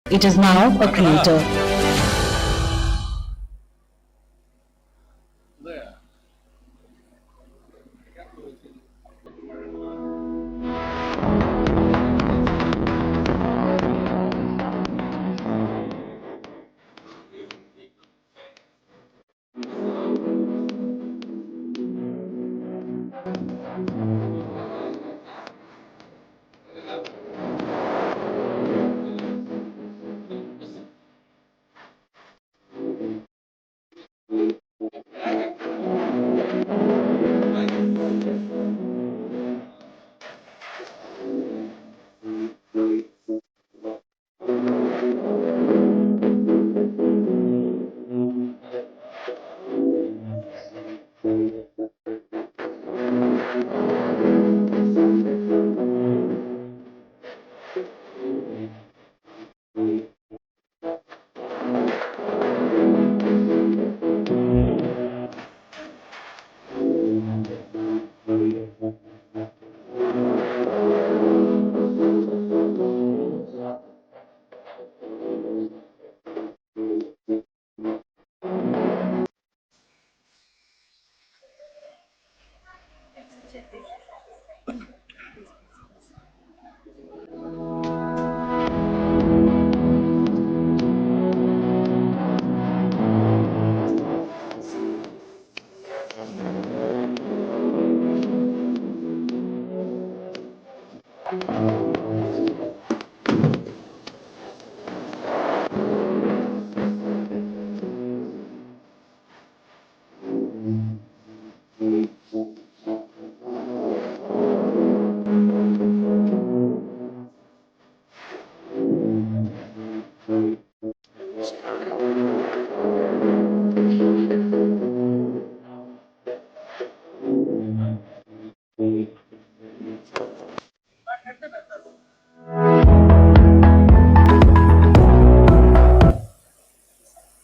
It is now a crater.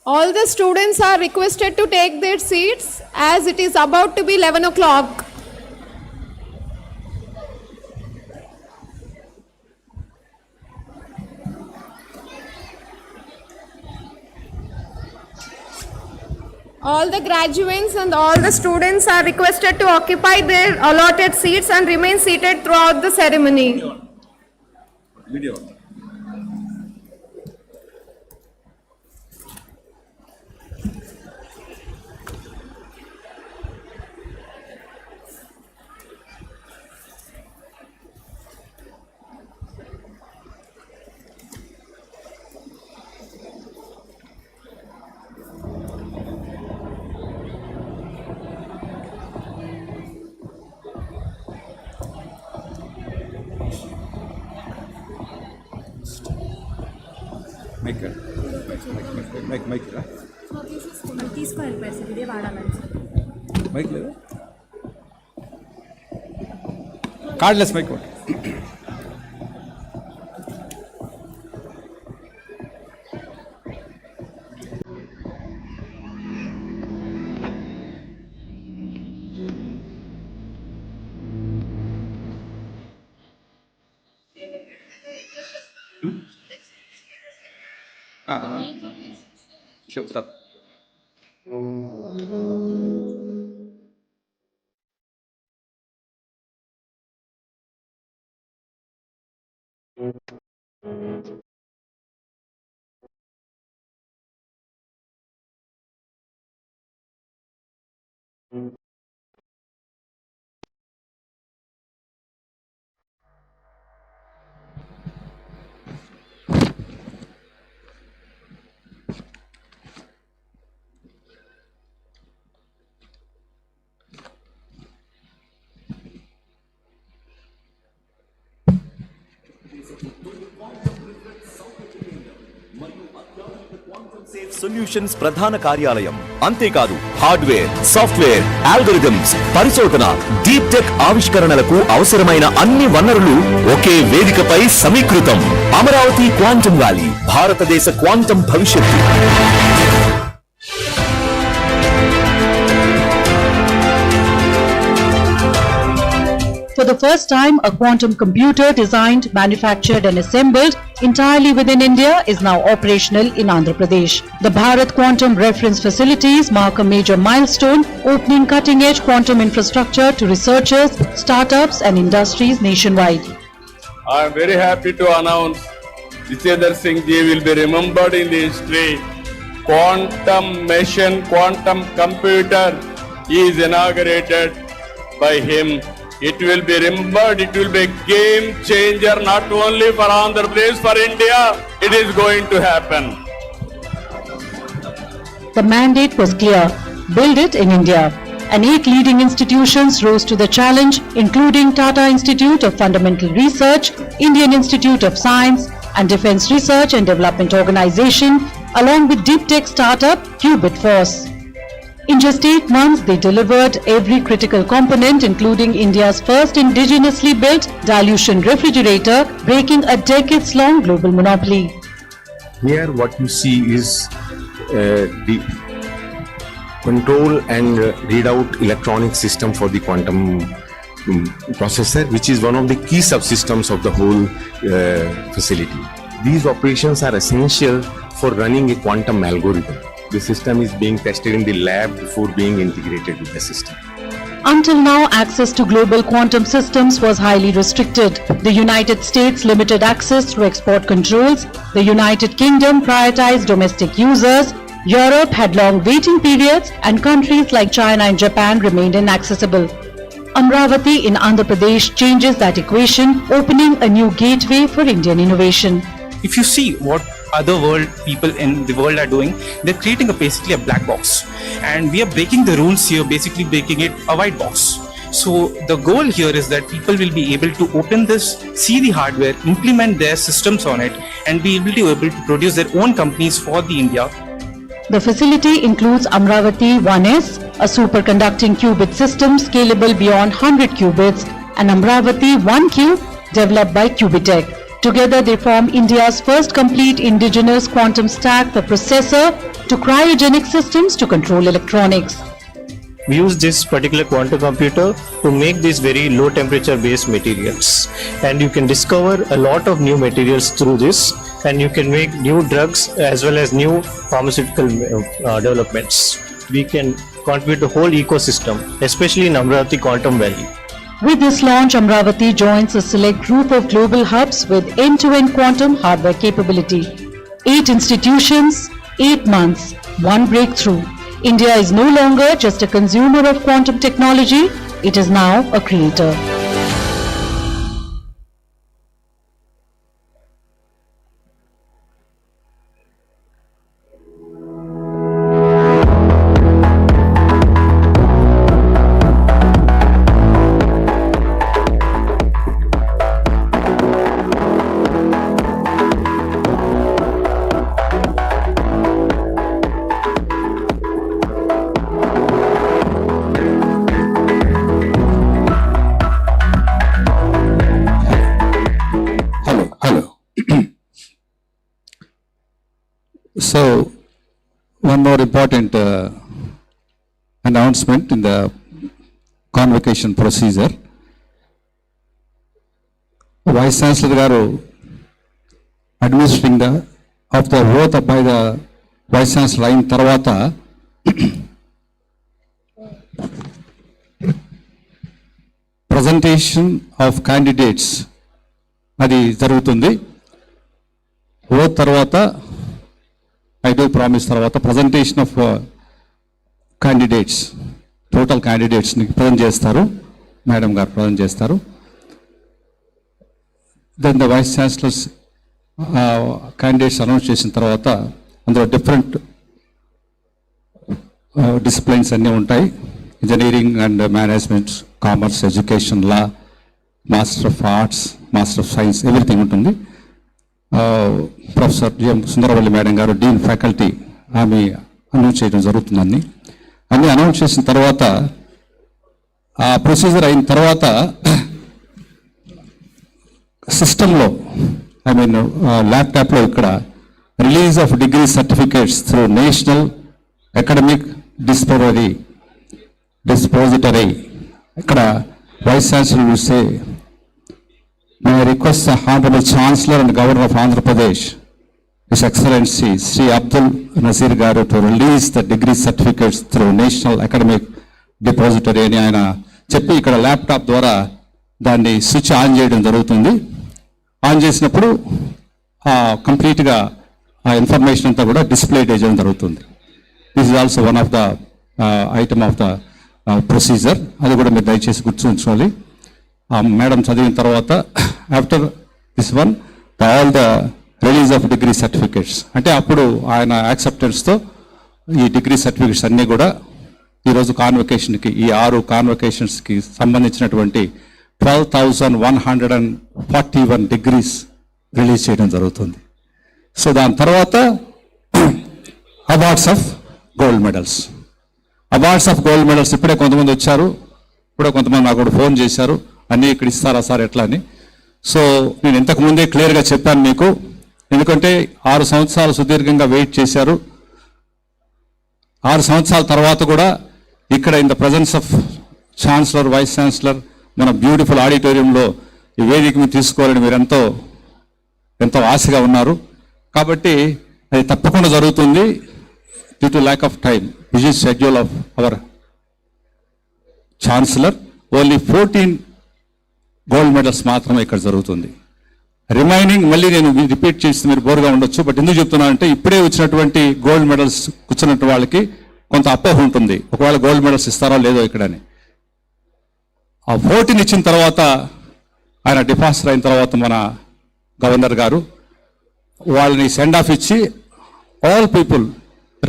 All the students are requested to take their seats as it is about to be 11 o'clock. All the graduates and all the students are requested to occupy their allotted seats and remain seated throughout the ceremony. Video. Mic తీసుకో వెళ్ళిపోయారు ఇదే వాడాలని mic లేదా cardless mic చెప్తా solutions ప్రధాన కార్యాలయం అంతేకాదు hardware software algorithms పరిశోధన డీప్ టెక్ ఆవిష్కరణలకు అవసరమైన అన్ని వనరులు ఒకే వేదికపై సమీకృతం అమరావతి క్వాంటమ్ వ్యాలీ భారతదేశ క్వాంటమ్ భవిష్యత్తు For the first time, a quantum computer designed, manufactured and assembled entirely within India is now operational in Andhra Pradesh. The Bharat Quantum Reference Facilities mark a major milestone, opening cutting-edge quantum infrastructure to researchers, startups and industries nationwide. I am very happy to announce Jitendra Singh ji will be remembered in the history. Quantum machine, quantum computer is inaugurated by him. It will be remembered, it will be a game changer not only for Andhra Pradesh, for India. It is going to happen. The mandate was clear: build it in India. And 8 leading institutions rose to the challenge, including Tata Institute of Fundamental Research, Indian Institute of Science and Defence Research and Development Organization, along with deep tech startup Qubit Force. In just 8 months, they delivered every critical component, including India's first indigenously built dilution refrigerator, breaking a decades-long global monopoly. Here what you see is the control and readout electronic system for the quantum processor, which is one of the key subsystems of the whole facility. These operations are essential for running a quantum algorithm. The system is being tested in the lab before being integrated with the system. Until now, access to global quantum systems was highly restricted. The United States limited access through export controls. The United Kingdom prioritized domestic users. Europe had long waiting periods, and countries like China and Japan remained inaccessible. Amravati in Andhra Pradesh changes that equation, opening a new gateway for Indian innovation. If you see what other people in the world are doing, they're creating basically a black box, and we are breaking the rules here, basically making it a white box. So the goal here is that people will be able to open this, see the hardware, implement their systems on it, and be able to produce their own companies for the India. The facility includes Amravati 1S, a superconducting qubit system scalable beyond 100 qubits, and Amravati 1Q, developed by Qubitech. Together they form India's first complete indigenous quantum stack, the processor to cryogenic systems to control electronics. We use this particular quantum computer to make these very low temperature based materials, and you can discover a lot of new materials through this, and you can make new drugs as well as new pharmaceutical developments. We can contribute the whole ecosystem, especially in Amravati Quantum Valley. With this launch, Amravati joins a select group of global hubs with end-to-end quantum hardware capability. 8 institutions, 8 months, 1 breakthrough. India is no longer just a consumer of quantum technology, it is now a creator. So, one more important announcement in the convocation procedure. Vice Chancellor garu administering the oath by the Vice Chancellor in tarvata presentation of candidates adi jarugutundi. Oath tarvata I do promise tarvata presentation of candidates, total candidates ni present chestaru, madam garu present chestaru. Then the Vice Chancellor's candidates announce చేసిన తర్వాత అందులో different disciplines అన్నీ ఉంటాయి. Engineering and management, commerce, education, law, master of arts, master of science, everything ఉంటుంది. Professor GM Sundaravalli madam గారు Deen faculty ఆమె announce చేయడం జరుగుతుంది. అన్నీ అనౌన్స్ చేసిన తర్వాత ఆ ప్రొసీజర్ అయిన తర్వాత సిస్టంలో ఐ మీన్ ల్యాప్టాప్లో ఇక్కడ release of degree certificates through national academic depository ఇక్కడ Vice Chancellor will say, may I request the Honorable Chancellor and Governor of Andhra Pradesh, His Excellency Sri Abdul Nazir Garu, to release the degree certificates through National Academic Depository అని ఆయన చెప్పి ఇక్కడ laptop ద్వారా దాన్ని switch on చేయడం జరుగుతుంది. On చేసినప్పుడు కంప్లీట్గా ఆ ఇన్ఫర్మేషన్ అంతా కూడా డిస్ప్లే చేయడం జరుగుతుంది. This is also one of the item of the procedure. అది కూడా మీరు దయచేసి గుర్తుంచుకోవాలి. మేడం చదివిన తర్వాత after this one all the release of degree certificates అంటే అప్పుడు ఆయన యాక్సెప్టెన్స్తో ఈ డిగ్రీ సర్టిఫికేట్స్ అన్నీ కూడా ఈరోజు కాన్వకేషన్కి ఈ 6 కాన్వకేషన్స్కి సంబంధించినటువంటి 12,141 డిగ్రీస్ రిలీజ్ చేయడం జరుగుతుంది. సో దాని తర్వాత awards of gold medals. Awards of gold medals ఇప్పుడే కొంతమంది వచ్చారు, ఇప్పుడే కొంతమంది నాకు కూడా ఫోన్ చేశారు, అన్నీ ఇక్కడ ఇస్తారా సార్ ఎట్లా అని. సో నేను ఇంతకుముందే క్లియర్గా చెప్పాను మీకు, ఎందుకంటే 6 సంవత్సరాలు సుదీర్ఘంగా వెయిట్ చేశారు. 6 సంవత్సరాల తర్వాత కూడా ఇక్కడ in the presence of chancellor, vice chancellor, మన బ్యూటిఫుల్ ఆడిటోరియంలో ఈ వేదిక మీద తీసుకోవాలని మీరు ఎంతో ఆశగా ఉన్నారు. కాబట్టి అది తప్పకుండా జరుగుతుంది. Due to lack of time, busy schedule of our chancellor, only 14 gold medals మాత్రమే ఇక్కడ జరుగుతుంది. రిమైనింగ్ మళ్ళీ నేను రిపీట్ చేసి మీరు బోర్గా ఉండొచ్చు, బట్ ఎందుకు చెప్తున్నానంటే ఇప్పుడే వచ్చినటువంటి గోల్డ్ మెడల్స్ కూర్చున్నట్టు వాళ్ళకి కొంత అపోహ ఉంటుంది, ఒకవేళ గోల్డ్ మెడల్స్ ఇస్తారో లేదో ఇక్కడని. ఆ 14 ఇచ్చిన తర్వాత ఆయన డిపాజిట్ అయిన తర్వాత మన గవర్నర్ గారు వాళ్ళని సెండ్ ఆఫ్ ఇచ్చి all people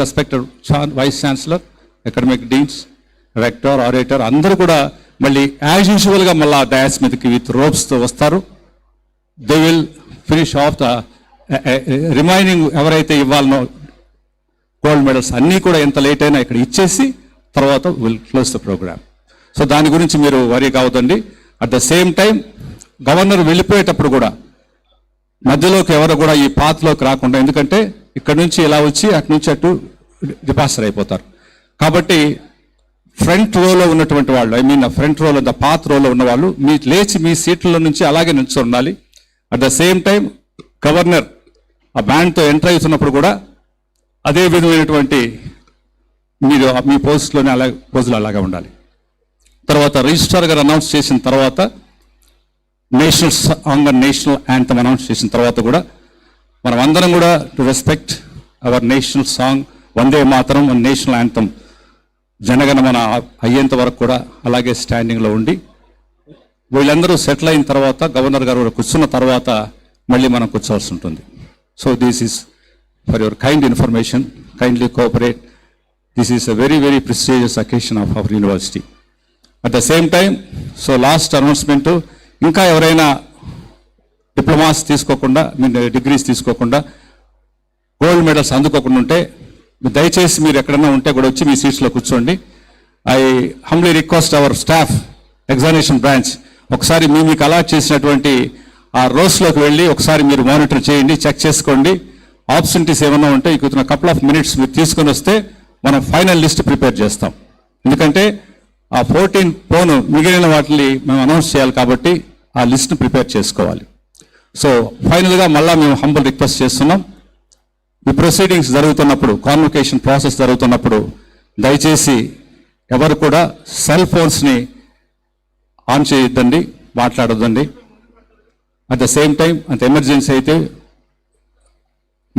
respected vice chancellor, academic deans, rector, orator అందరూ కూడా మళ్ళీ యాజ్ యూజువల్గా మళ్ళీ డయాస్ మీదకి విత్ రోప్స్తో వస్తారు. They will finish off the remaining ఎవరైతే ఇవ్వాలనో గోల్డ్ మెడల్స్ అన్నీ కూడా ఎంత లేట్ అయినా ఇక్కడ ఇచ్చేసి తర్వాత will close the programme. So దాని గురించి మీరు వరీ కావద్దండి. At the same time governor వెళ్ళిపోయేటప్పుడు కూడా మధ్యలోకి ఎవరు కూడా ఈ పాత్లోకి రాకుండా, ఎందుకంటే ఇక్కడ నుంచి ఇలా వచ్చి అటు నుంచి అటు డిపాజిట్ అయిపోతారు. కాబట్టి ఫ్రంట్ రోలో ఉన్నటువంటి వాళ్ళు, ఐ మీన్ ఫ్రంట్ రోలో ద పాత్ రోలో ఉన్న వాళ్ళు మీ లేచి మీ సీట్ల నుంచి అలాగే నిల్చొని ఉండాలి. At the same time governor ఆ బ్యాండ్తో ఎంటర్ అవుతున్నప్పుడు కూడా అదే విధమైనటువంటి మీరు మీ పోస్ట్లోనే పోజులు అలాగే ఉండాలి. తర్వాత రిజిస్ట్రార్ గారు అనౌన్స్ చేసిన తర్వాత national song and national anthem announce చేసిన తర్వాత కూడా మనం అందరం కూడా to respect our national song Vande Mataram and national anthem Jana Gana Mana అయ్యేంత వరకు కూడా అలాగే స్టాండింగ్లో ఉండి వీళ్ళందరూ సెటిల్ అయిన తర్వాత గవర్నర్ గారు కూర్చున్న తర్వాత మళ్ళీ మనం కూర్చోవాల్సి ఉంటుంది. So this is for your kind information, kindly cooperate. This is a very very prestigious occasion of our university. At the same time so last announcement, ఇంకా ఎవరైనా డిప్లొమాస్ తీసుకోకుండా, డిగ్రీస్ తీసుకోకుండా, గోల్డ్ మెడల్స్ అందుకోకుండా ఉంటే దయచేసి మీరు ఎక్కడన్నా ఉంటే కూడా వచ్చి మీ సీట్స్లో కూర్చోండి. I humbly request our staff examination branch, ఒకసారి మీకు అలాట్ చేసినటువంటి ఆ రోస్లోకి వెళ్ళి ఒకసారి మీరు మానిటర్ చేయండి, చెక్ చేసుకోండి. ఆబ్సెంటీస్ ఏమన్నా ఉంటే ఇంకొక కపుల్ ఆఫ్ మినిట్స్ మీరు తీసుకొని వస్తే మనం ఫైనల్ లిస్ట్ ప్రిపేర్ చేస్తాం. ఎందుకంటే ఆ 14 పోను మిగిలిన వాటిని మేము అనౌన్స్ చేయాలి కాబట్టి ఆ లిస్ట్ని ప్రిపేర్ చేసుకోవాలి. సో ఫైనల్గా మళ్ళీ మేము హంబుల్ రిక్వెస్ట్ చేస్తున్నాం, ఈ ప్రొసీడింగ్స్ జరుగుతున్నప్పుడు, కాన్వకేషన్ ప్రాసెస్ జరుగుతున్నప్పుడు దయచేసి ఎవరు కూడా సెల్ ఫోన్స్ని ఆన్ చేయొద్దండి, మాట్లాడొద్దండి. అట్ ద సేమ్ టైం అంత ఎమర్జెన్సీ అయితే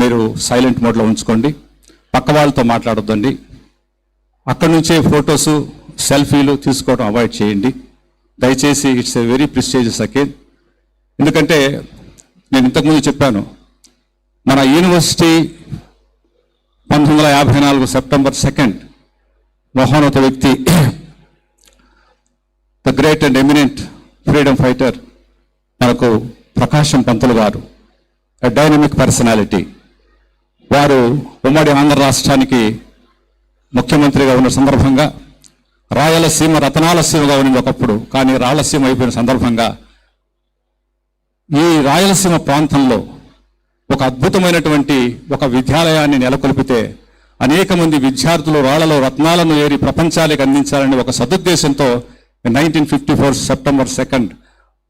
మీరు సైలెంట్ మోడ్లో ఉంచుకోండి. పక్క వాళ్ళతో మాట్లాడొద్దండి. అక్కడి నుంచే ఫొటోసు, సెల్ఫీలు తీసుకోవడం అవాయిడ్ చేయండి దయచేసి. It's a very prestigious occasion. ఎందుకంటే నేను ఇంతకుముందు చెప్పాను, మన యూనివర్సిటీ 1954 సెప్టెంబర్ 2 మహోన్నత వ్యక్తి, the great and eminent freedom fighter మనకు ప్రకాశం పంతులు గారు, ఎ డైనమిక్ పర్సనాలిటీ. వారు ఉమ్మడి ఆంధ్ర రాష్ట్రానికి ముఖ్యమంత్రిగా ఉన్న సందర్భంగా రాయలసీమ రతనాలసీమగా ఉన్నది ఒకప్పుడు, కానీ రాయలసీమ అయిపోయిన సందర్భంగా ఈ రాయలసీమ ప్రాంతంలో ఒక అద్భుతమైనటువంటి ఒక విద్యాలయాన్ని నెలకొల్పితే అనేక మంది విద్యార్థులు రాళ్లలో రత్నాలను ఏరి ప్రపంచానికి అందించాలని ఒక సదుద్దేశంతో 1954 సెప్టెంబర్ 2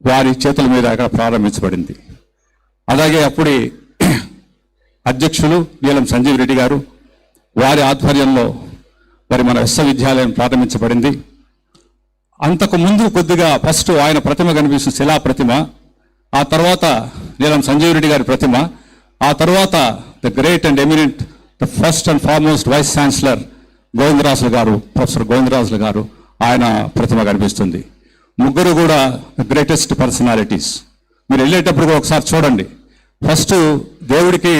వారి చేతుల మీద అక్కడ ప్రారంభించబడింది. అలాగే అప్పుడే అధ్యక్షులు నీలం సంజీవ్ రెడ్డి గారు వారి ఆధ్వర్యంలో మన విశ్వవిద్యాలయం ప్రారంభించబడింది. అంతకు ముందు కొద్దిగా ఫస్ట్ ఆయన ప్రతిమ కనిపిస్తుంది, శిలా ప్రతిమ. ఆ తర్వాత నీలం సంజీవ్ రెడ్డి గారి ప్రతిమ. ఆ తర్వాత the great and eminent the first and foremost vice chancellor Govindarajulu garu, professor Govindarajulu గారు, ఆయన ప్రతిమ కనిపిస్తుంది. ముగ్గురు కూడా గ్రేటెస్ట్ పర్సనాలిటీస్. మీరు వెళ్ళేటప్పుడు కూడా ఒకసారి చూడండి. ఫస్ట్ దేవుడికి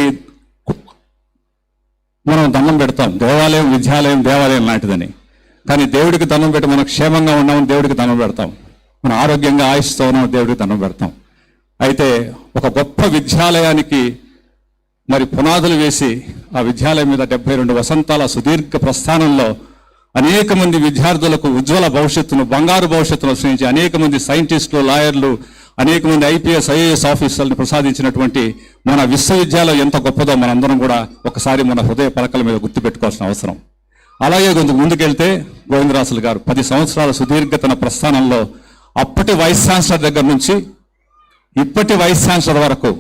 మనం దండం పెడతాం, దేవాలయం విద్యాలయం దేవాలయం లాంటిదని. కానీ దేవుడికి దండం పెట్టి మనం క్షేమంగా ఉన్నామని దేవుడికి దండం పెడతాం, మనం ఆరోగ్యంగా ఆయుష్తో ఉన్నామని దేవుడికి దండం పెడతాం. అయితే ఒక గొప్ప విద్యాలయానికి మరి పునాదులు వేసి ఆ విద్యాలయం మీద 72 వసంతాల సుదీర్ఘ ప్రస్థానంలో అనేక మంది విద్యార్థులకు ఉజ్వల భవిష్యత్తును, బంగారు భవిష్యత్తును సృష్టించి అనేక మంది సైంటిస్టులు, లాయర్లు, అనేక మంది ఐపీఎస్ ఐఏఎస్ ఆఫీసర్లను ప్రసాదించినటువంటి మన విశ్వవిద్యాలయం ఎంత గొప్పదో మనందరం కూడా ఒకసారి మన హృదయ పలకల మీద గుర్తుపెట్టుకోవాల్సిన అవసరం. అలాగే కొంచెం ముందుకెళ్తే గోవిందరాజులు గారు 10 సంవత్సరాల సుదీర్ఘ తన ప్రస్థానంలో అప్పటి వైస్ ఛాన్సలర్ దగ్గర నుంచి ఇప్పటి వైస్ ఛాన్సలర్ వరకు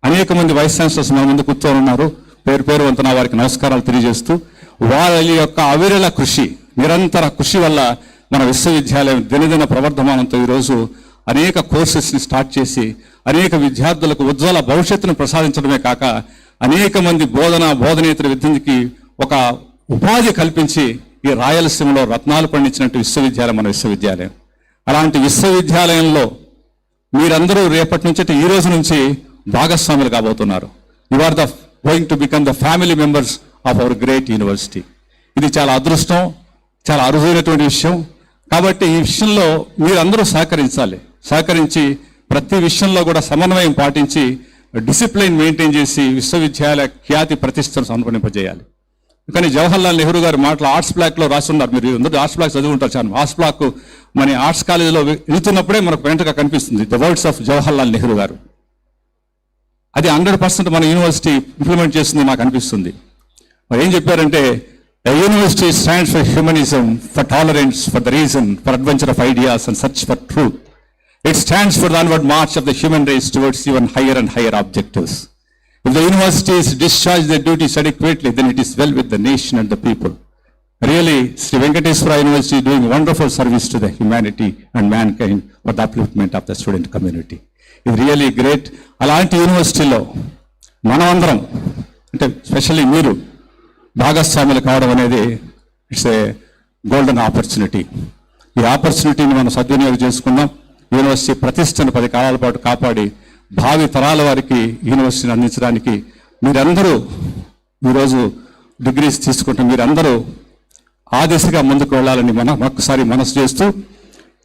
అనేక మంది వైస్ ఛాన్సలర్స్ మన ముందు కూర్చొని ఉన్నారు. పేరు పేరు వంతన వారికి నమస్కారాలు తెలియజేస్తూ వాళ్ళ యొక్క అవిరళ కృషి, నిరంతర కృషి వల్ల మన విశ్వవిద్యాలయం దినదిన ప్రవర్ధమానంతో ఈరోజు అనేక కోర్సెస్ని స్టార్ట్ చేసి అనేక విద్యార్థులకు ఉజ్వల భవిష్యత్తును ప్రసాదించడమే కాక అనేక మంది బోధనేతర విద్యకి ఒక ఉపాధి కల్పించి ఈ రాయలసీమలో రత్నాలు పండించినట్టు విశ్వవిద్యాలయం మన విశ్వవిద్యాలయం. అలాంటి విశ్వవిద్యాలయంలో మీరందరూ రేపటి నుంచి ఈ రోజు నుంచి భాగస్వాములు కాబోతున్నారు. You are the going to become the family members of our great university. ఇది చాలా అదృష్టం, చాలా అరుదైనటువంటి విషయం. కాబట్టి ఈ విషయంలో మీరందరూ సహకరించి ప్రతి విషయంలో కూడా సమన్వయం పాటించి డిసిప్లిన్ మెయింటైన్ చేసి విశ్వవిద్యాలయ ఖ్యాతి ప్రతిష్టను సంపదింపజేయాలి. కానీ జవహర్లాల్ నెహ్రూ గారి మాటలు ఆర్ట్స్ బ్లాక్లో రాస్తున్నారు. మీరు అందరూ ఆర్ట్స్ బ్లాక్ చదువుకుంటారు. చాలా ఆర్ట్స్ బ్లాక్ మన ఆర్ట్స్ కాలేజీలో వెళ్తున్నప్పుడే మనకు వెంటగా కనిపిస్తుంది the words of Jawaharlal Nehru గారు. అది 100% మన యూనివర్సిటీ ఇంప్లిమెంట్ చేస్తుంది నాకు అనిపిస్తుంది. మరి ఏం చెప్పారంటే, a university stands for humanism, for tolerance, for the reason, for adventure of ideas and search for truth. It stands for the onward march of the human race towards even higher and higher objectives. If the universities discharge their duties adequately, then it is well with the nation and the people. Really, Sri VENKATESWARA University is doing wonderful service to the humanity and mankind for the upliftment of the student community. It's really great. అలాంటి యూనివర్సిటీలో మనం అందరం, అంటే specially మీరు భాగస్వాములు కావడం అనేది it's a golden opportunity. ఈ ఆపర్చునిటీని మనం సద్వినియోగం చేసుకుందాం. యూనివర్సిటీ ప్రతిష్టను 10 కాలాల పాటు కాపాడి భావి తరాల వారికి యూనివర్సిటీని అందించడానికి మీరందరూ ఈరోజు డిగ్రీస్ తీసుకుంటే మీరందరూ ఆ దిశగా ముందుకు వెళ్ళాలని మనం ఒక్కసారి మనసు చేస్తూ,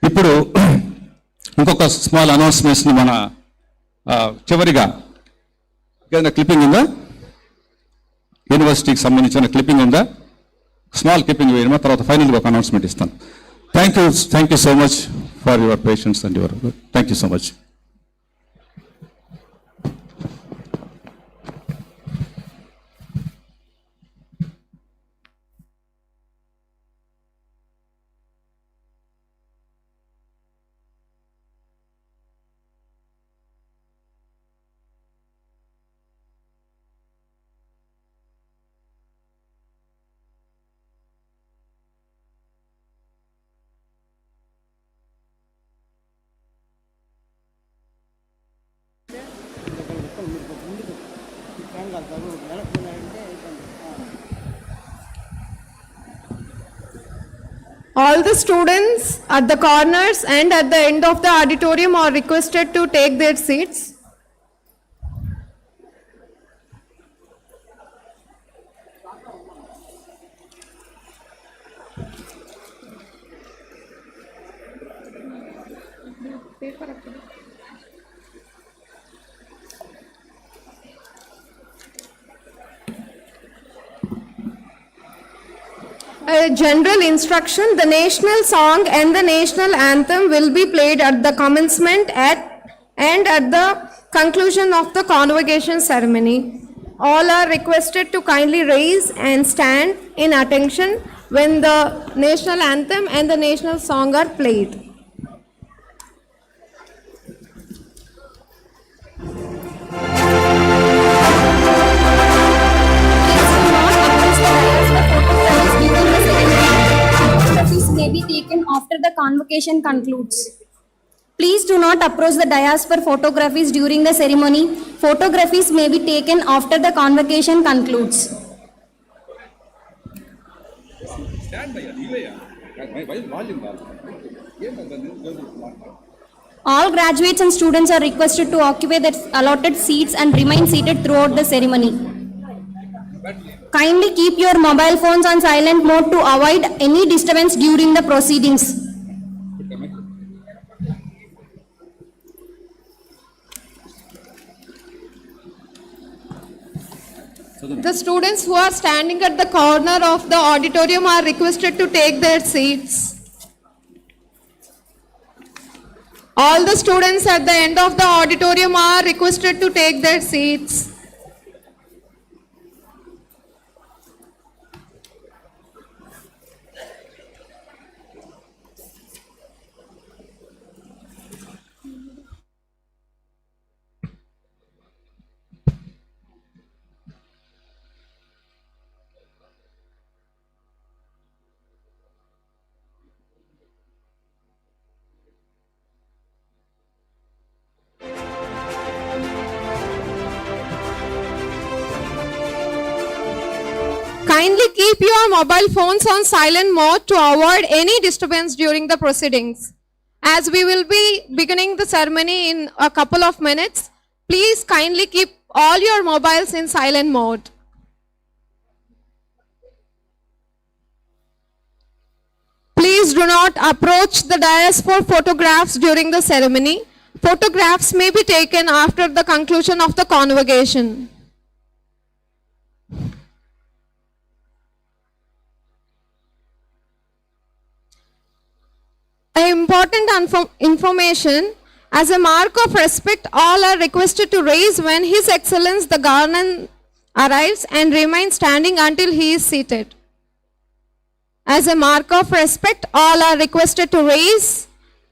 ఇప్పుడు ఇంకొక స్మాల్ అనౌన్స్మెంట్స్ని మన చివరిగా ఏదైనా క్లిప్పింగ్ ఉందా, యూనివర్సిటీకి సంబంధించిన క్లిప్పింగ్ ఉందా, స్మాల్ క్లిప్పింగ్ వేయడమా, తర్వాత ఫైనల్గా ఒక అనౌన్స్మెంట్ ఇస్తాను. Thank you so much for your patience and your thank you so much. All the students at the corners and at the end of the auditorium are requested to take their seats. A general instruction: the national song and the national anthem will be played at the commencement and at the conclusion of the convocation ceremony. All are requested to kindly raise and stand in attention when the national anthem and the national song are played. Photographs may be taken after the convocation concludes. Please do not approach the dais for photographies during the ceremony. Photographies may be taken after the convocation concludes. All graduates and students are requested to occupy their allotted seats and remain seated throughout the ceremony. Kindly keep your mobile phones on silent mode to avoid any disturbance during the proceedings. The students who are standing at the corner of the auditorium are requested to take their seats. All the students at the end of the auditorium are requested to take their seats. Kindly keep your mobile phones on silent mode to avoid any disturbance during the proceedings. As we will be beginning the ceremony in a couple of minutes, please kindly keep all your mobiles in silent mode. Please do not approach the dais for photographs during the ceremony. Photographs may be taken after the conclusion of the convocation. Important information: as a mark of respect, all are requested to raise when His Excellence the Governor arrives and remain standing until he is seated. As a mark of respect, all are requested to raise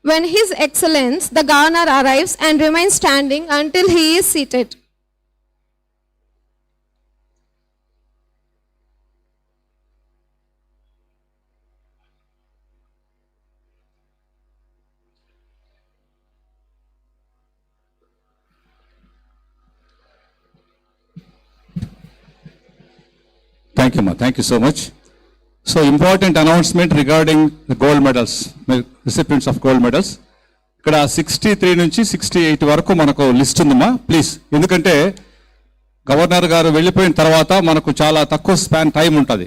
when His Excellence the Governor arrives and remain standing until he is seated. Thank you, ma. Thank you so much. So, important announcement regarding the gold medals, recipients of gold medals. ఇక్కడ 63 నుంచి 68 వరకు మనకు list ఉందమ్మా, please. ఎందుకంటే governor గారు వెళ్ళిపోయిన తర్వాత మనకు చాలా తక్కువ స్పాన్ టైం ఉంటుంది.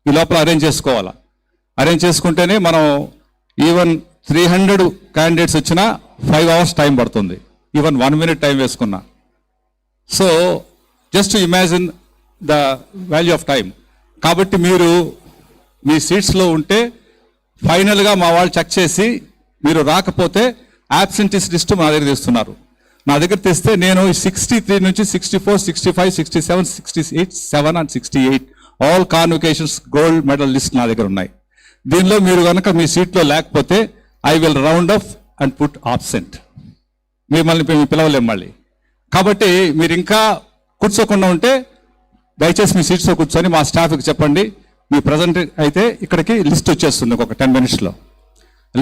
ఈ లోపల అరేంజ్ చేసుకోవాలా. అరేంజ్ చేసుకుంటేనే మనం ఈవెన్ 300 క్యాండిడేట్స్ వచ్చినా 5 hours టైం పడుతుంది. ఈవెన్ 1 minute టైం వేసుకున్నా. So just to imagine the value of time. కాబట్టి మీరు మీ సీట్స్లో ఉంటే ఫైనల్గా మా వాళ్ళు చెక్ చేసి మీరు రాకపోతే యాబ్సెంటీస్ లిస్ట్ మా దగ్గర తెస్తున్నారు. నా దగ్గర తెస్తే నేను 63 నుంచి 64, 65, 67, 68, 7 and 68 all convocations gold medal list నా దగ్గర ఉన్నాయి. దీనిలో మీరు కనుక మీ సీట్లో లేకపోతే I will round of and put absent. మిమ్మల్ని పిలవలేం మళ్ళీ. కాబట్టి మీరు ఇంకా కూర్చోకుండా ఉంటే దయచేసి మీ సీట్స్లో కూర్చొని మా స్టాఫ్కి చెప్పండి. మీ ప్రజెంట్ అయితే ఇక్కడికి లిస్ట్ వచ్చేస్తుంది ఒక 10 minutesలో.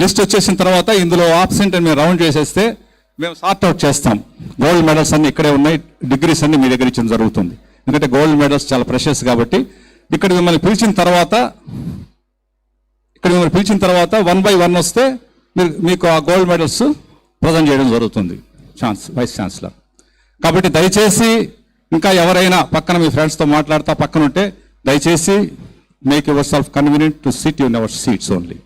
లిస్ట్ వచ్చేసిన తర్వాత ఇందులో ఆబ్సెంట్ అని మేము రౌండ్ చేసేస్తే మేము సార్ట్ అవుట్ చేస్తాం. గోల్డ్ మెడల్స్ అన్ని ఇక్కడే ఉన్నాయి, డిగ్రీస్ అన్ని మీ దగ్గర ఇచ్చడం జరుగుతుంది. ఎందుకంటే గోల్డ్ మెడల్స్ చాలా ప్రెషియస్ కాబట్టి ఇక్కడ మిమ్మల్ని పిలిచిన తర్వాత 1 by 1 వస్తే మీకు ఆ గోల్డ్ మెడల్స్ ప్రజెంట్ చేయడం జరుగుతుంది వైస్ ఛాన్సలర్. కాబట్టి దయచేసి ఇంకా ఎవరైనా పక్కన మీ ఫ్రెండ్స్తో మాట్లాడుతూ పక్కన ఉంటే దయచేసి make your self convenient to SIT in our seats only.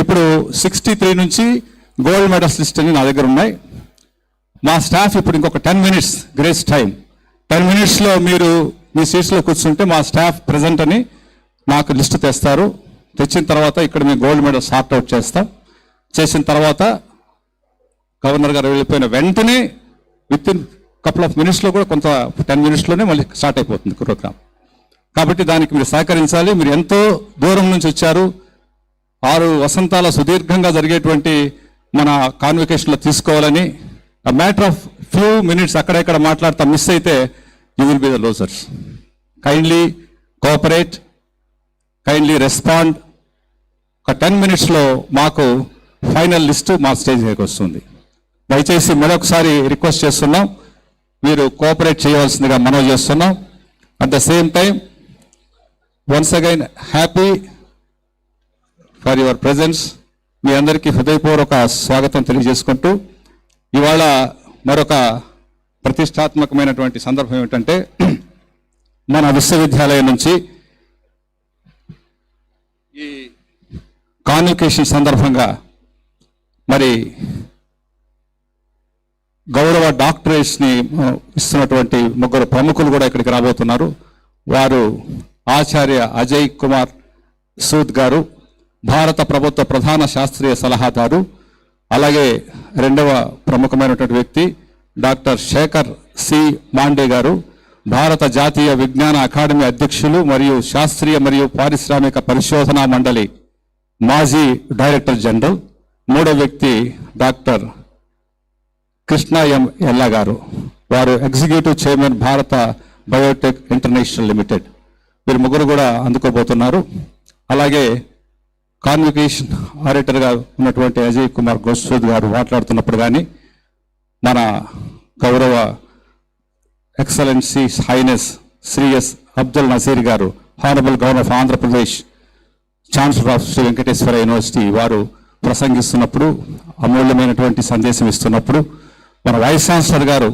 ఇప్పుడు 63 నుంచి గోల్డ్ మెడల్స్ లిస్ట్ అని నా దగ్గర ఉన్నాయి. మా స్టాఫ్ ఇప్పుడు ఇంకొక 10 minutes గ్రేస్ టైం. 10 minutesలో మీరు మీ సీట్స్లో కూర్చుంటే మా స్టాఫ్ ప్రజెంట్ అని నాకు లిస్ట్ తెస్తారు. తెచ్చిన తర్వాత ఇక్కడ మేము గోల్డ్ మెడల్ సార్ట్ అవుట్ చేస్తాం. చేసిన తర్వాత గవర్నర్ గారు వెళ్ళిపోయిన వెంటనే విత్ ఇన్ couple of minutesలో కూడా కొంత 10 minutesలోనే మళ్ళీ స్టార్ట్ అయిపోతుంది ప్రోగ్రామ్. కాబట్టి దానికి మీరు సహకరించాలి. మీరు ఎంతో దూరం నుంచి వచ్చారు. 6 వసంతాల సుదీర్ఘంగా జరిగేటువంటి మన కాన్వకేషన్లో తీసుకోవాలని మ్యాటర్ ఆఫ్ ఫ్యూ మినిట్స్ అక్కడెక్కడ మాట్లాడతా మిస్ అయితే you will be the losers. Kindly cooperate, kindly respond. ఒక 10 మినిట్స్లో మాకు ఫైనల్ లిస్టు మా స్టేజ్ దగ్గరికి వస్తుంది. దయచేసి మరొకసారి రిక్వెస్ట్ చేస్తున్నాం, మీరు కోఆపరేట్ చేయవలసిందిగా మనవి చేస్తున్నాం. At the same time once again happy for your presence. మీ అందరికీ హృదయపూర్వక స్వాగతం తెలియజేసుకుంటూ ఇవాళ మరొక ప్రతిష్టాత్మకమైనటువంటి సందర్భం ఏమిటంటే మన విశ్వవిద్యాలయం నుంచి ఈ కాన్వకేషన్ సందర్భంగా మరి గౌరవ డాక్టరేట్స్ని ఇస్తున్నటువంటి 3 ప్రముఖులు కూడా ఇక్కడికి రాబోతున్నారు. వారు ఆచార్య అజయ్ కుమార్ సూద్ గారు, భారత ప్రభుత్వ ప్రధాన శాస్త్రీయ సలహాదారు. అలాగే 2వ ప్రముఖమైనటువంటి వ్యక్తి డాక్టర్ శేఖర్ సి మాండే గారు, భారత జాతీయ విజ్ఞాన అకాడమీ అధ్యక్షులు మరియు శాస్త్రీయ మరియు పారిశ్రామిక పరిశోధనా మండలి మాజీ డైరెక్టర్ జనరల్. 3వ వ్యక్తి డాక్టర్ కృష్ణ ఎం ఎల్లా గారు, వారు ఎగ్జిక్యూటివ్ చైర్మన్ భారత బయోటెక్ ఇంటర్నేషనల్ లిమిటెడ్. వీరు 3 కూడా అందుకోబోతున్నారు. అలాగే కాన్వకేషన్ ఆడిటర్గా ఉన్నటువంటి అజయ్ కుమార్ గోస్వామి గారు మాట్లాడుతున్నప్పుడు కానీ మన గౌరవ excellency highness Shri S Abdul Nazeer గారు, honourable governor of Andhra Pradesh, chancellor of Shri Venkateswara university వారు ప్రసంగిస్తున్నప్పుడు, అమూల్యమైనటువంటి సందేశం ఇస్తున్నప్పుడు, మన వైస్ ఛాన్సలర్ గారు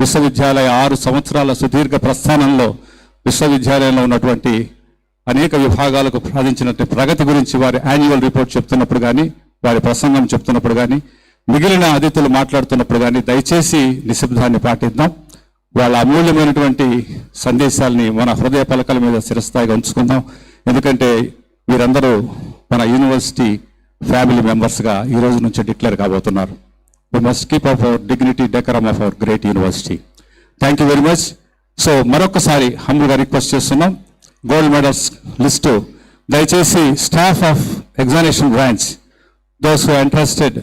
విశ్వవిద్యాలయ 6 సంవత్సరాల సుదీర్ఘ ప్రస్థానంలో విశ్వవిద్యాలయంలో ఉన్నటువంటి అనేక విభాగాలకు సాధించినటువంటి ప్రగతి గురించి వారి యాన్యువల్ రిపోర్ట్ చెప్తున్నప్పుడు కానీ, వారి ప్రసంగం చెప్తున్నప్పుడు కానీ, మిగిలిన అతిథులు మాట్లాడుతున్నప్పుడు కానీ దయచేసి నిశ్శబ్దాన్ని పాటిద్దాం. వాళ్ళ అమూల్యమైనటువంటి సందేశాలని మన హృదయ పలకల మీద చిరస్థాయిగా ఉంచుకుందాం. ఎందుకంటే వీరందరూ మన యూనివర్సిటీ ఫ్యామిలీ మెంబర్స్గా ఈ రోజు నుంచి డిక్లేర్ కాబోతున్నారు. We must keep up our dignity, decorum of our great university. Thank you very much. So మరొకసారి హంబుల్గా రిక్వెస్ట్ చేస్తున్నాం, గోల్డ్ మెడల్స్ లిస్టు దయచేసి staff of examination branch, those who are interested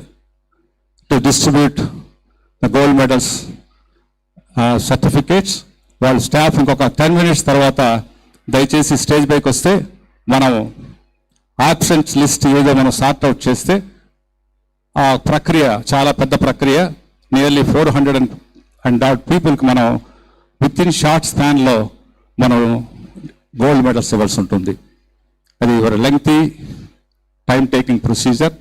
to distribute the gold medals certificates, వాళ్ళ staff ఇంకొక 10 minutes తర్వాత దయచేసి stage పైకి వస్తే మనం ఆబ్సెంట్స్ లిస్ట్ ఏదో మనం సార్ట్అవుట్ చేస్తే ఆ ప్రక్రియ చాలా పెద్ద ప్రక్రియ, నియర్లీ 400 అండ్ పీపుల్కి మనం విత్ ఇన్ షార్ట్ స్పాన్లో మనం గోల్డ్ మెడల్స్ ఇవ్వాల్సి ఉంటుంది. అది ఒక లెంగ్తీ టైం టేకింగ్ ప్రొసీజర్.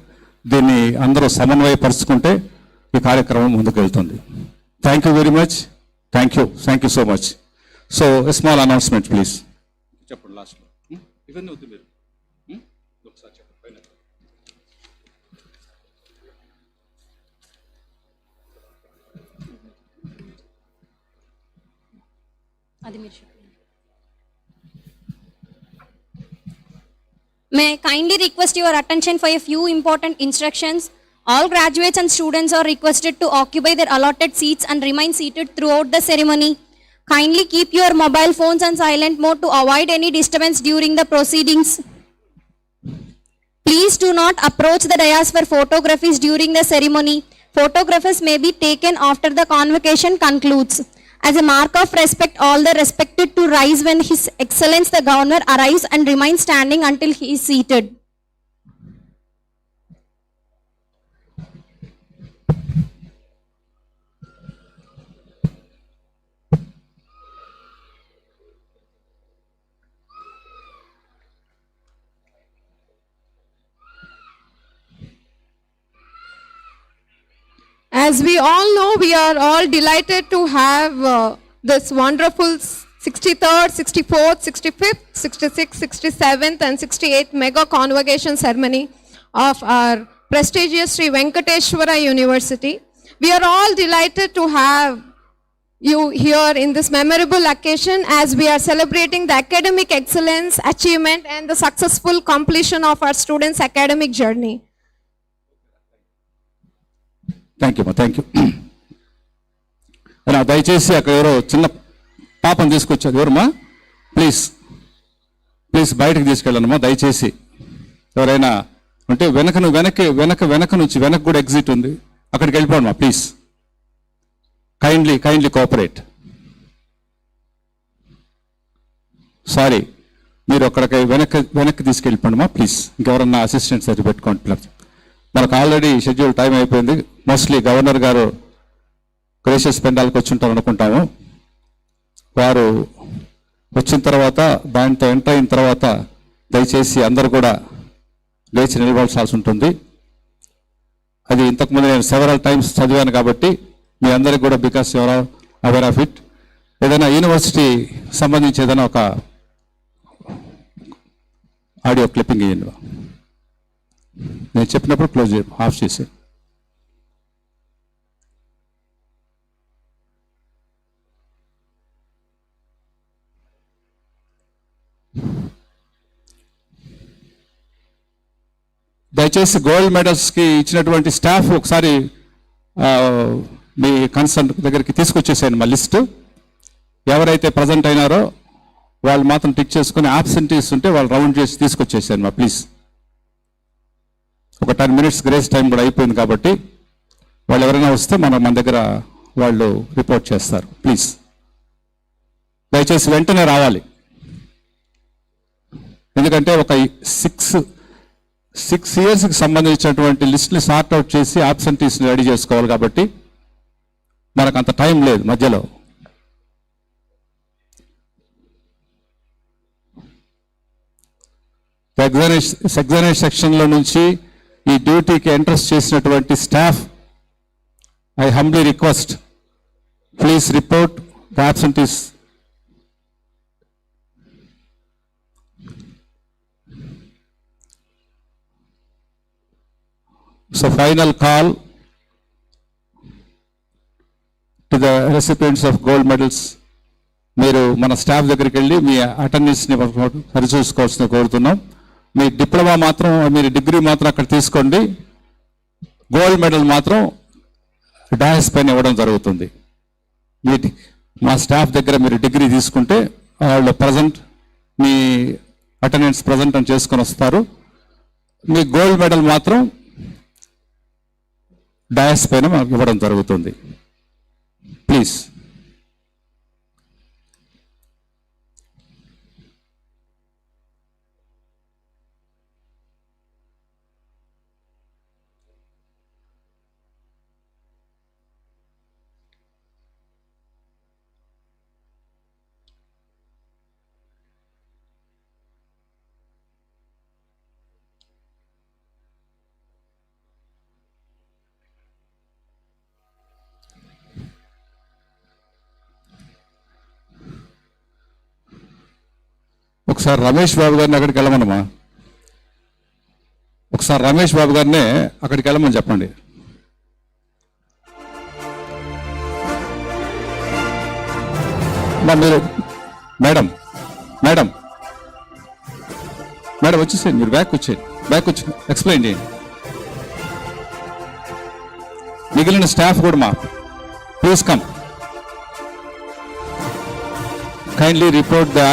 దీన్ని అందరూ సమన్వయపరుచుకుంటే ఈ కార్యక్రమం ముందుకు వెళ్తుంది. Thank you very much. Thank you so much. So small announcement please. చెప్పండి లాస్ట్లో ఇవన్నీ వద్దు మీరు ఒకసారి చెప్పండి. May I kindly request your attention for a few important instructions. All graduates and students are requested to occupy their allotted seats and remain seated throughout the ceremony. Kindly keep your mobile phones on silent mode to avoid any disturbance during the proceedings. Please do not approach the dais for photographies during the ceremony. Photographs may be taken after the convocation concludes. As a mark of respect, all the respected to rise when His Excellence the Governor arrives and remain standing until he is seated. As we all know, we are all delighted to have this wonderful 63rd, 64th, 65th, 66th, 67th and 68th mega convocation ceremony of our prestigious Sri Venkateswara University. We are all delighted to have you here in this memorable occasion as we are celebrating the academic excellence, achievement and the successful completion of our students' academic journey. Thank you. దయచేసి అక్కడ ఎవరో చిన్న పాపం తీసుకొచ్చారు. ఎవరమ్మా please please బయటకు తీసుకెళ్ళనమ్మా దయచేసి. ఎవరైనా ఉంటే వెనక నుంచి వెనక కూడా ఎగ్జిట్ ఉంది, అక్కడికి వెళ్ళిపోండి మా ప్లీజ్. Kindly cooperate. సారీ, మీరు అక్కడికి వెనక్కి తీసుకెళ్ళిపోండి మా ప్లీజ్. ఇంకెవరన్నా అసిస్టెంట్స్ అది పెట్టుకోండి. మనకు ఆల్రెడీ షెడ్యూల్ టైం అయిపోయింది. మోస్ట్లీ గవర్నర్ గారు గ్రేషియస్ పెండాలకు వచ్చి ఉంటారు అనుకుంటాము. వారు వచ్చిన తర్వాత దాంతో ఎంటర్ అయిన తర్వాత దయచేసి అందరూ కూడా లేచి నిలబడాల్సి ఉంటుంది. అది ఇంతకుముందు నేను సెవరల్ టైమ్స్ చదివాను కాబట్టి మీ అందరికి కూడా because your aware of it. ఏదైనా యూనివర్సిటీ సంబంధించి ఏదైనా ఒక ఆడియో క్లిప్పింగ్ ఇవ్వండి. నేను చెప్పినప్పుడు క్లోజ్ ఆఫ్ చేసి. దయచేసి గోల్డ్ మెడల్స్కి ఇచ్చినటువంటి స్టాఫ్ ఒకసారి మీ కన్సర్న్ దగ్గరికి తీసుకొచ్చేసాను మా లిస్టు. ఎవరైతే ప్రజెంట్ అయినారో వాళ్ళు మాత్రం టిక్ చేసుకుని, ఆబ్సెంటీస్ ఉంటే వాళ్ళు రౌండ్ చేసి తీసుకొచ్చేసాను మా ప్లీజ్. ఒక 10 minutes గ్రేస్ టైం కూడా అయిపోయింది కాబట్టి వాళ్ళు ఎవరైనా వస్తే మన దగ్గర వాళ్ళు రిపోర్ట్ చేస్తారు. ప్లీజ్ దయచేసి వెంటనే రావాలి. ఎందుకంటే ఒక 6 yearsకి సంబంధించినటువంటి లిస్ట్ని సార్ట్అవుట్ చేసి ఆబ్సెంటీస్ని రెడీ చేసుకోవాలి కాబట్టి మనకు అంత టైం లేదు మధ్యలో. ఎగ్జామినేషన్ సెక్షన్లో నుంచి ఈ డ్యూటీకి ఎంట్రెస్ట్ చేసినటువంటి staff, I humbly request please report the absentees. So final call to the recipients of gold medals. మీరు మన స్టాఫ్ దగ్గరికి వెళ్ళి మీ అటెండెన్స్ని సరిచూసుకోవాల్సిన కోరుతున్నాం. మీ డిప్లొమా మాత్రం, మీరు డిగ్రీ మాత్రం అక్కడ తీసుకోండి. గోల్డ్ మెడల్ మాత్రం డాష్ పైన ఇవ్వడం జరుగుతుంది. మా స్టాఫ్ దగ్గర మీరు డిగ్రీ తీసుకుంటే వాళ్ళు ప్రజెంట్ మీ అటెండెన్స్ ప్రజెంట్ అని చేసుకొని వస్తారు. మీ గోల్డ్ మెడల్ మాత్రం డాష్ పైన మాకు ఇవ్వడం జరుగుతుంది. ప్లీజ్. ఒకసారి రమేష్ బాబు గారిని అక్కడికి వెళ్ళమన్నమా. ఒకసారి రమేష్ బాబు గారినే అక్కడికి వెళ్ళమని చెప్పండి. మీరు మేడం మేడం మేడం వచ్చేసేయండి, మీరు బ్యాక్ వచ్చి ఎక్స్ప్లెయిన్ చేయండి. మిగిలిన స్టాఫ్ కూడా మా please come, kindly report the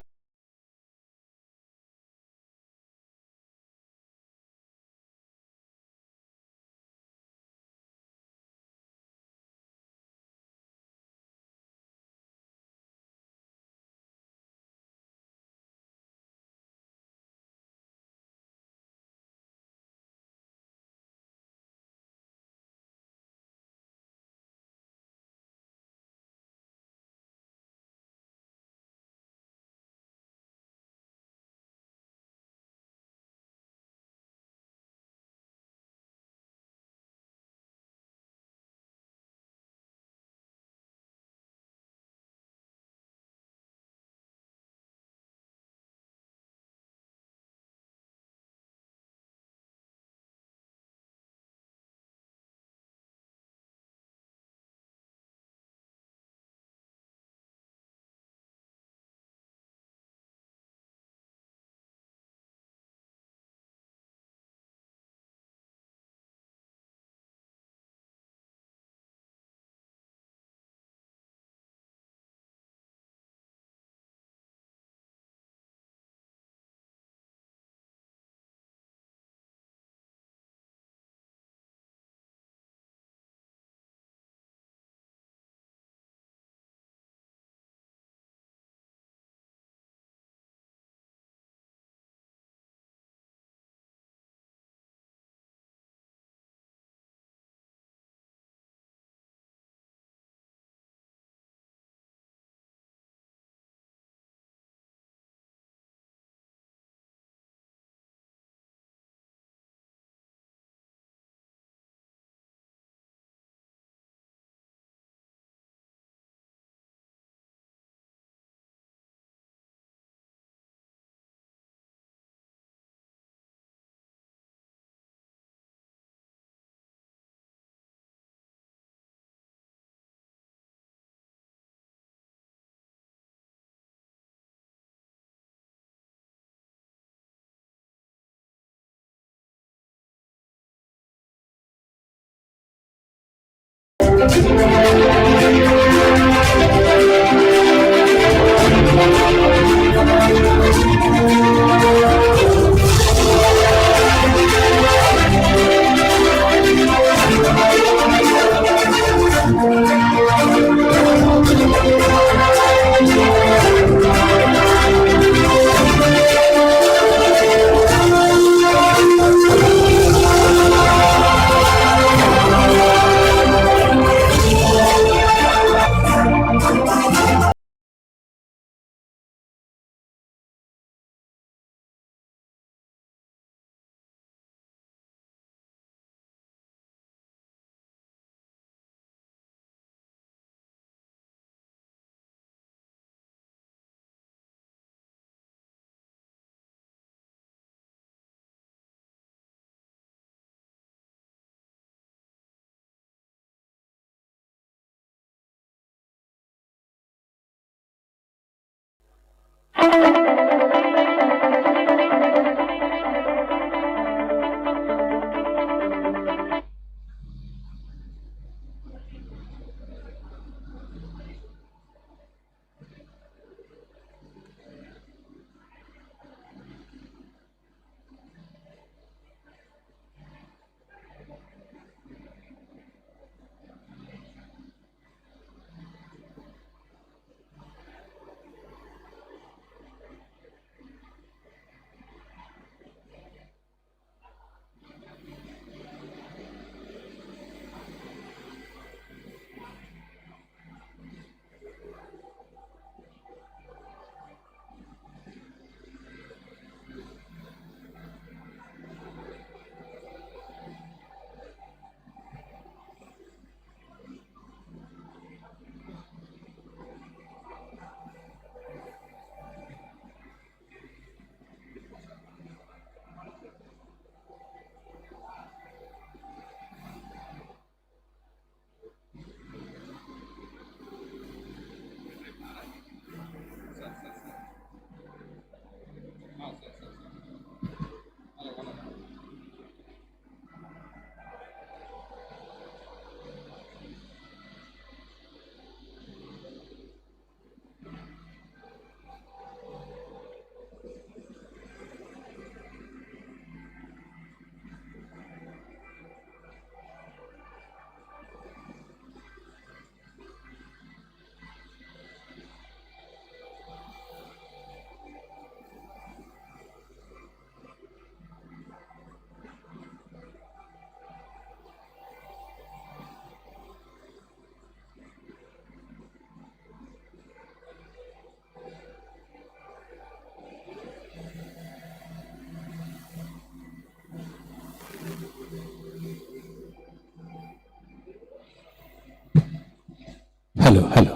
hello hello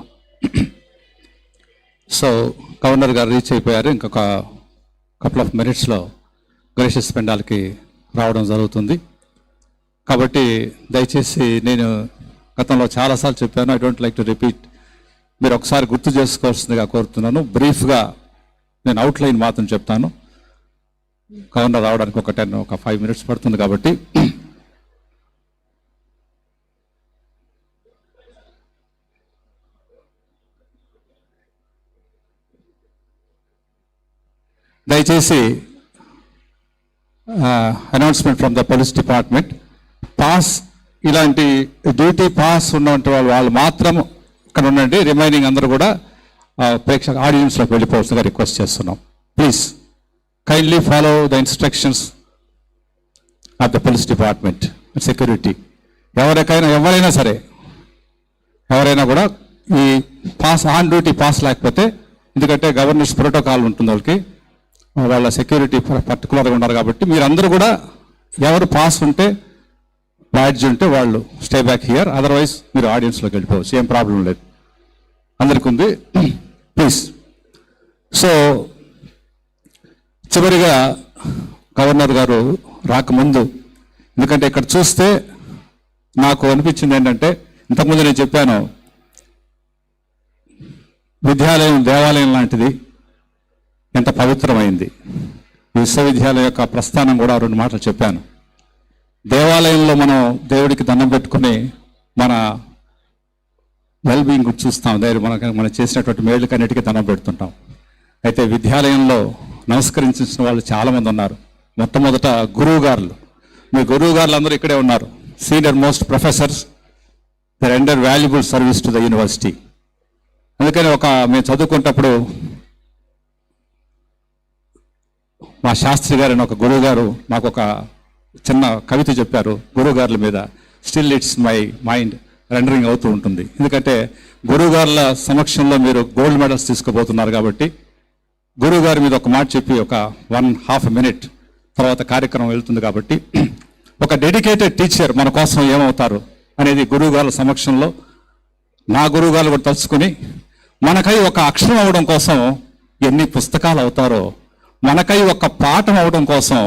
so governor గారు రీచ్ అయిపోయారు. ఇంకొక కపుల్ ఆఫ్ మినిట్స్లో గ్రేషియస్ పెండాల్కి రావడం జరుగుతుంది. కాబట్టి దయచేసి నేను గతంలో చాలాసార్లు చెప్పాను, I don't like to repeat. మీరు ఒకసారి గుర్తు చేసుకోవాల్సిందిగా కోరుతున్నాను. బ్రీఫ్గా నేను అవుట్లైన్ మాత్రం చెప్తాను. గవర్నర్ రావడానికి ఒక 5 minutes పడుతుంది కాబట్టి దయచేసి announcement from the police department. Pass ఇలాంటి డ్యూటీ పాస్ ఉన్నటువంటి వాళ్ళు మాత్రం ఇక్కడ ఉండండి. రిమైనింగ్ అందరూ కూడా ప్రేక్షక ఆడియన్స్లోకి వెళ్ళిపోవచ్చుగా రిక్వెస్ట్ చేస్తున్నాం. Please kindly follow the instructions of the police department security. ఎవరైనా సరే ఎవరైనా కూడా ఈ పాస్ ఆన్ డ్యూటీ పాస్ లేకపోతే, ఎందుకంటే గవర్నర్స్ ప్రోటోకాల్ ఉంటుంది, వాళ్ళ సెక్యూరిటీ పర్టికులర్గా ఉన్నారు కాబట్టి మీరందరూ కూడా ఎవరు పాస్ ఉంటే బ్యాడ్జ్ ఉంటే వాళ్ళు స్టే బ్యాక్ హియర్, అదర్వైజ్ మీరు ఆడియన్స్లోకి వెళ్ళిపోవచ్చు, ఏం ప్రాబ్లం లేదు, అందరికీ ఉంది. ప్లీజ్. సో చివరిగా గవర్నర్ గారు రాకముందు, ఎందుకంటే ఇక్కడ చూస్తే నాకు అనిపించింది ఏంటంటే, ఇంతకుముందు నేను చెప్పాను విద్యాలయం దేవాలయం లాంటిది, ఎంత పవిత్రమైంది. విశ్వవిద్యాలయం యొక్క ప్రస్థానం కూడా 2 మాటలు చెప్పాను. దేవాలయంలో మనం దేవుడికి దండం పెట్టుకుని మన వెల్ బీయింగ్ చూస్తాం, దాని మనం చేసినటువంటి మేళ్ళకన్నిటికీ దండం పెడుతుంటాం. అయితే విద్యాలయంలో నమస్కరించిన వాళ్ళు చాలామంది ఉన్నారు. మొట్టమొదట గురువు గారులు, మీ గురువు గారులు అందరూ ఇక్కడే ఉన్నారు. Senior most professors, they render valuable service to the university. అందుకని మేము చదువుకున్నప్పుడు మా శాస్త్రి గారు అని ఒక గురువు గారు నాకు ఒక చిన్న కవిత చెప్పారు గురువుగారుల మీద. Still it's my mind rendering అవుతూ ఉంటుంది. ఎందుకంటే గురువుగారుల సమక్షంలో మీరు గోల్డ్ మెడల్స్ తీసుకోబోతున్నారు కాబట్టి గురువుగారి మీద ఒక మాట చెప్పి ఒక 1.5 minute తర్వాత కార్యక్రమం వెళ్తుంది కాబట్టి ఒక డెడికేటెడ్ టీచర్ మన కోసం ఏమవుతారు అనేది గురువుగారుల సమక్షంలో నా గురువుగారు కూడా తలుచుకుని, మనకై ఒక అక్షరం అవడం కోసం ఎన్ని పుస్తకాలు అవుతారో, మనకై ఒక పాఠం అవడం కోసం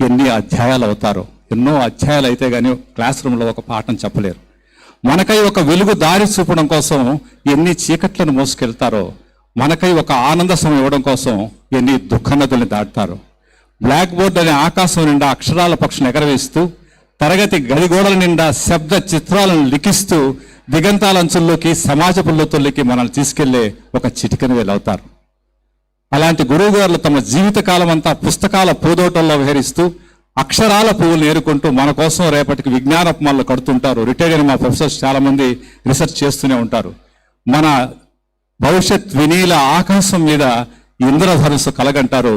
ఎన్ని అధ్యాయాలు అవుతారో. ఎన్నో అధ్యాయాలు అయితే కానీ క్లాస్ రూమ్లో ఒక పాఠం చెప్పలేరు. మనకై ఒక వెలుగు దారి చూపడం కోసం ఎన్ని చీకట్లను మోసుకెళ్తారో, మనకై ఒక ఆనంద సమయం ఇవ్వడం కోసం ఎన్ని దుఃఖ నదుల్ని దాటుతారో. బ్లాక్ బోర్డ్ అనే ఆకాశం నిండా అక్షరాల పక్షులను ఎగరవేస్తూ, తరగతి గదిగోడల నిండా శబ్ద చిత్రాలను లిఖిస్తూ, దిగంతాలంచుల్లోకి సమాజపు లోతుల్లోకి మనల్ని తీసుకెళ్లే ఒక చిటికెన వేలవుతారు. అలాంటి గురువుగారులు తమ జీవితకాలం అంతా పుస్తకాల పూదోటల్లో విహరిస్తూ, అక్షరాల పువ్వులు ఏరుకుంటూ మన కోసం రేపటికి విజ్ఞానోపమాలు కడుతుంటారు. రిటైర్డ్ అయిన మా ప్రొఫెసర్స్ చాలామంది రీసెర్చ్ చేస్తూనే ఉంటారు. మన భవిష్యత్ వినీల ఆకాశం మీద ఇంద్రధనుస్సు కలగంటారు.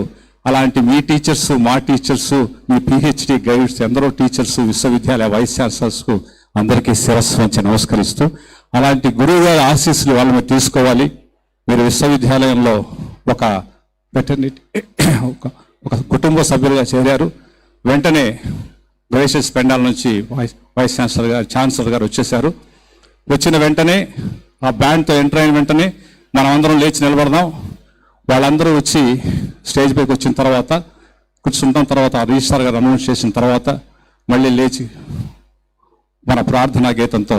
అలాంటి మీ టీచర్స్, మా టీచర్స్, మీ పిహెచ్డి గైడ్స్, ఎందరో టీచర్స్, విశ్వవిద్యాలయ వైస్ ఛాన్సలర్స్కు అందరికీ శిరస్సు వంచి నమస్కరిస్తూ, అలాంటి గురువు గారి ఆశీస్సులు వాళ్ళ మీద తీసుకోవాలి. మీరు విశ్వవిద్యాలయంలో ఒక వెటర్నిటీ ఒక కుటుంబ సభ్యులుగా చేరారు. వెంటనే గ్రేషియస్ పెండాల నుంచి వైస్ ఛాన్సలర్ గారు వచ్చేసారు. వచ్చిన వెంటనే ఆ బ్యాండ్తో ఎంటర్ అయిన వెంటనే మనం అందరం లేచి నిలబడదాం. వాళ్ళందరూ వచ్చి స్టేజ్ పైకి వచ్చిన తర్వాత కూర్చుంటాం. తర్వాత ఆ రిజిస్ట్రార్ గారు అనౌన్స్ చేసిన తర్వాత మళ్ళీ లేచి మన ప్రార్థనా గీతంతో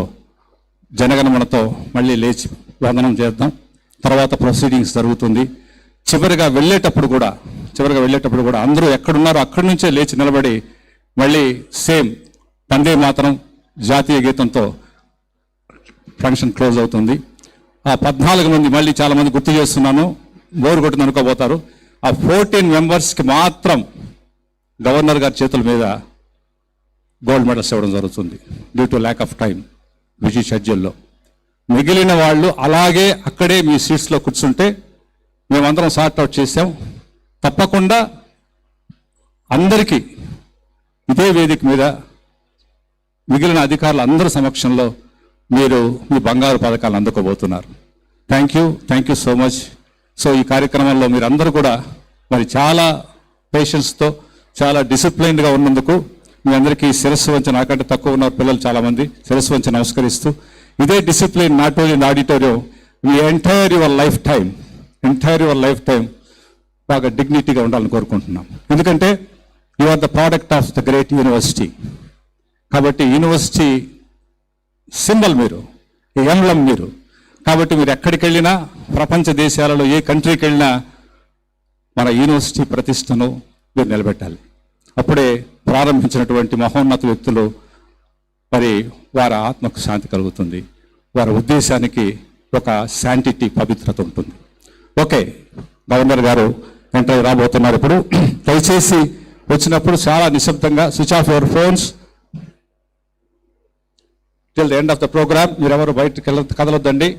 జనగణమనతో మళ్ళీ లేచి వందనం చేద్దాం. తర్వాత ప్రొసీడింగ్స్ జరుగుతుంది. చివరిగా వెళ్ళేటప్పుడు కూడా అందరూ ఎక్కడున్నారో అక్కడి నుంచే లేచి నిలబడి మళ్ళీ సేమ్ వందే మాతరం జాతీయ గీతంతో ఫంక్షన్ క్లోజ్ అవుతుంది. ఆ 14 మంది మళ్ళీ చాలామంది గుర్తు చేస్తున్నాను, బోరు కొట్టింది అనుకోబోతారు. ఆ 14 మెంబర్స్కి మాత్రం గవర్నర్ గారి చేతుల మీద గోల్డ్ మెడల్స్ ఇవ్వడం జరుగుతుంది due to lack of time busy షెడ్యూల్లో. మిగిలిన వాళ్ళు అలాగే అక్కడే మీ సీట్స్లో కూర్చుంటే మేమందరం సార్ట్అవుట్ చేసాం. తప్పకుండా అందరికీ ఇదే వేదిక మీద మిగిలిన అధికారులు అందరి సమక్షంలో మీరు మీ బంగారు పథకాలు అందుకోబోతున్నారు. Thank you so much. So ఈ కార్యక్రమంలో మీరు అందరూ కూడా మరి చాలా పేషెన్స్తో చాలా డిసిప్లైన్డ్గా ఉన్నందుకు మీ అందరికీ శిరస్సు వంచి, నాకంటే తక్కువ ఉన్న పిల్లలు చాలామంది శిరస్సు వంచి నమస్కరిస్తూ, ఇదే discipline not only in auditorium, మీ ఎంటైర్ యువర్ లైఫ్ టైం బాగా డిగ్నిటీగా ఉండాలని కోరుకుంటున్నాం. ఎందుకంటే you are the product of the great university. కాబట్టి యూనివర్సిటీ సింబల్ మీరు, ఎంబ్లం మీరు. కాబట్టి మీరు ఎక్కడికి వెళ్ళినా, ప్రపంచ దేశాలలో ఏ కంట్రీకి వెళ్ళినా మన యూనివర్సిటీ ప్రతిష్టను మీరు నిలబెట్టాలి. అప్పుడే ప్రారంభించినటువంటి మహోన్నత వ్యక్తులు మరి వారి ఆత్మకు శాంతి కలుగుతుంది, వారి ఉద్దేశానికి ఒక శాంటిటీ, పవిత్రత ఉంటుంది. ఓకే, గవర్నర్ గారు ఎంటర్ రాబోతున్నారు. ఇప్పుడు దయచేసి వచ్చినప్పుడు చాలా నిశ్శబ్దంగా switch off your phones till the end of the programme. మీరెవరు బయటకు కదలొద్దండి.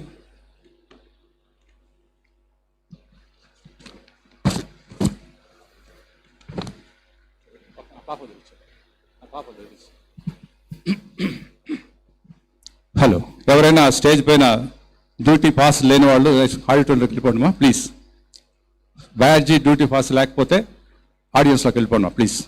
హలో, ఎవరైనా స్టేజ్ పైన డ్యూటీ పాస్ లేని వాళ్ళు ఆడిటోరియంలోకి వెళ్ళిపోండి ప్లీజ్. బ్యాడ్జీ డ్యూటీ పాస్ లేకపోతే ఆడియన్స్లోకి వెళ్ళిపోండి ప్లీజ్.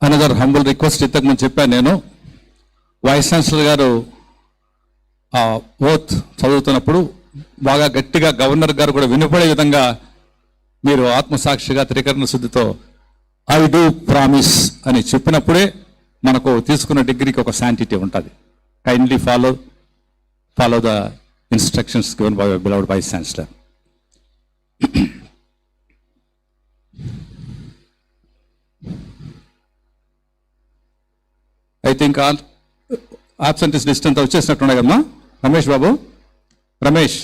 అనదర్ హంబుల్ రిక్వెస్ట్ ఇంతకుముందు చెప్పాను నేను. వైస్ ఛాన్సలర్ గారు ఓత్ చదువుతున్నప్పుడు బాగా గట్టిగా గవర్నర్ గారు కూడా వినపడే విధంగా మీరు ఆత్మసాక్షిగా త్రికరణ శుద్ధితో ఐ డూ ప్రామిస్ అని చెప్పినప్పుడే మనకు తీసుకున్న డిగ్రీకి ఒక శాంటిటీ ఉంటుంది. Kindly follow the instructions given by beloved vice chancellor. I think absentees list అంతా వచ్చేసినట్టున్నాయి కదమ్మా. రమేష్ బాబు, రమేష్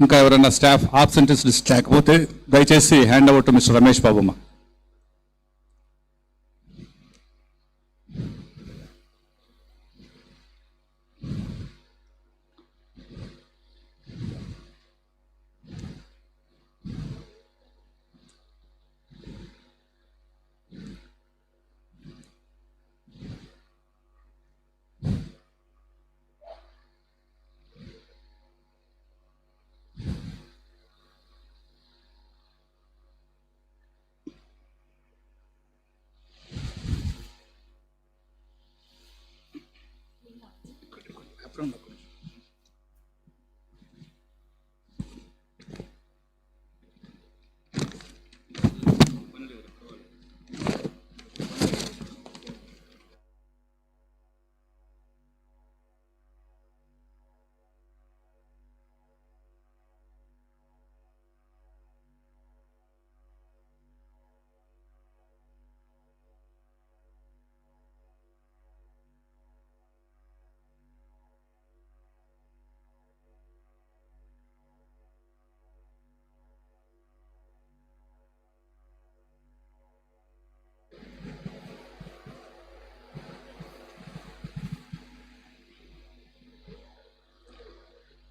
ఇంకా ఎవరైనా స్టాఫ్ ఆబ్సెంటీస్ లిస్ట్ లేకపోతే దయచేసి hand over to mister Ramesh బాబుమ్మ.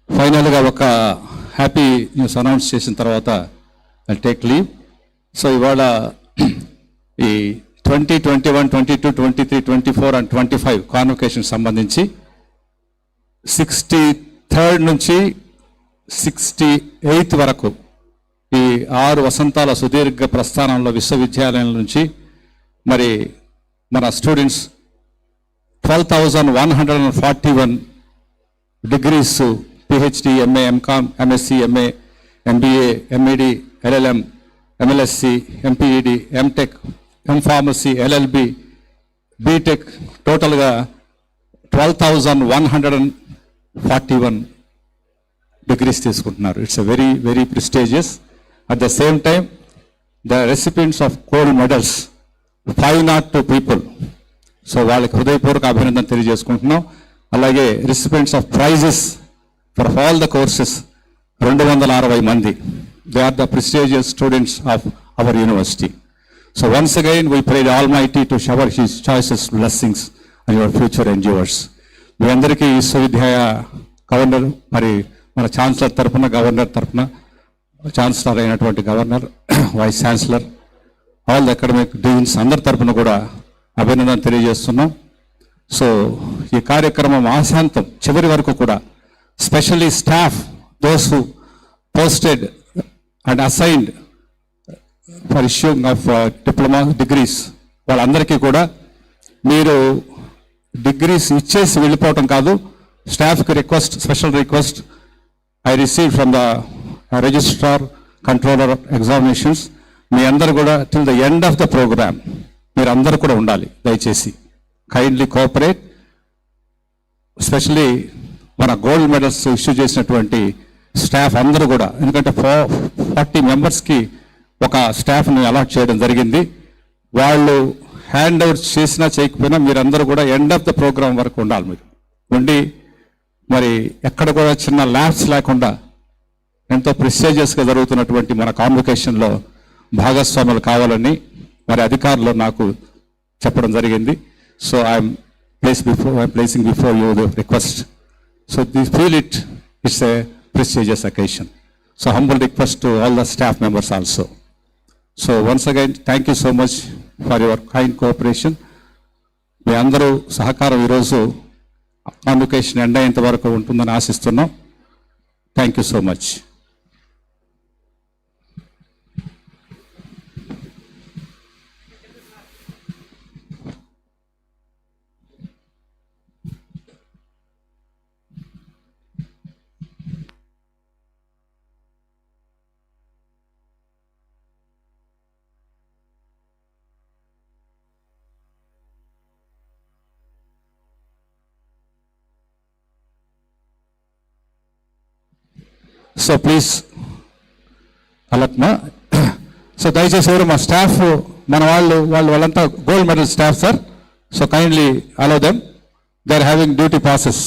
ఫైనల్గా ఒక హ్యాపీ న్యూస్ అనౌన్స్ చేసిన తర్వాత ఐ టేక్ లీవ్. సో ఇవాళ ఈ 2021, 22, 23, 24 అండ్ 25 కాన్వకేషన్ సంబంధించి 63rd నుంచి 68th వరకు ఈ 6 వసంతాల సుదీర్ఘ ప్రస్థానంలో విశ్వవిద్యాలయం నుంచి మరి మన students 12,141 degrees PhD, MA, MCom, MSc, MA, MBA, MED, LLM, MLSC, MPED, MTech, MPharmacy, LLB, BTech, టోటల్గా 12,141 డిగ్రీస్ తీసుకుంటున్నారు. It's very very prestigious. At the same time the recipients of gold medals 502 people. So వాళ్ళకి హృదయపూర్వక అభినందన తెలియజేసుకుంటున్నాం. అలాగే recipients of prizes for all the courses 260 మంది. They are the prestigious students of our university. So once again we pray the almighty to shower his choices blessings and your future endeavours. మీ అందరికీ విశ్వవిద్యాలయ governor మరి మన chancellor తరఫున, governor తరఫున, chancellor అయినటువంటి governor, vice chancellor, all the academic deans అందరి తరఫున కూడా అభినందన తెలియజేస్తున్నాం. సో ఈ కార్యక్రమం ఆశాంతం చివరి వరకు కూడా especially staff, those who posted and assigned for issuing of diploma degrees, వాళ్ళందరికీ కూడా మీరు డిగ్రీస్ ఇచ్చేసి వెళ్ళిపోవటం కాదు. స్టాఫ్కి request, special request I receive from the registrar, controller examinations. మీ అందరూ కూడా till the end of the programme మీరు అందరూ కూడా ఉండాలి. దయచేసి కైండ్లీ కోఆపరేట్. ఎస్పెషలీ మన గోల్డ్ మెడల్స్ ఇష్యూ చేసినటువంటి స్టాఫ్ అందరూ కూడా, ఎందుకంటే 40 మెంబర్స్కి ఒక స్టాఫ్ని అలాట్ చేయడం జరిగింది. వాళ్ళు హ్యాండ్ ఓవర్ చేసినా చేయకపోయినా మీరందరూ కూడా ఎండ్ ఆఫ్ ద ప్రోగ్రామ్ వరకు ఉండాలి. మీరు ఉండి మరి ఎక్కడ కూడా చిన్న ల్యాబ్స్ లేకుండా ఎంతో ప్రెస్టీజియస్గా జరుగుతున్నటువంటి మన కాన్వకేషన్లో భాగస్వాములు కావాలని మరి అధికారులు నాకు చెప్పడం జరిగింది. So I'm placing before you the request. So they feel it's a prestigious occasion. So humble request to all the staff members also. So once again, thank you so much for your kind cooperation. మీ అందరూ సహకారం ఈరోజు convocation end అయ్యేంత వరకు ఉంటుందని ఆశిస్తున్నాం. Thank you so much. So please alert మా. So దయచేసి ఎవరు మా స్టాఫ్ మన వాళ్ళంతా gold medal staff sir. So kindly allow them, they are having duty passes.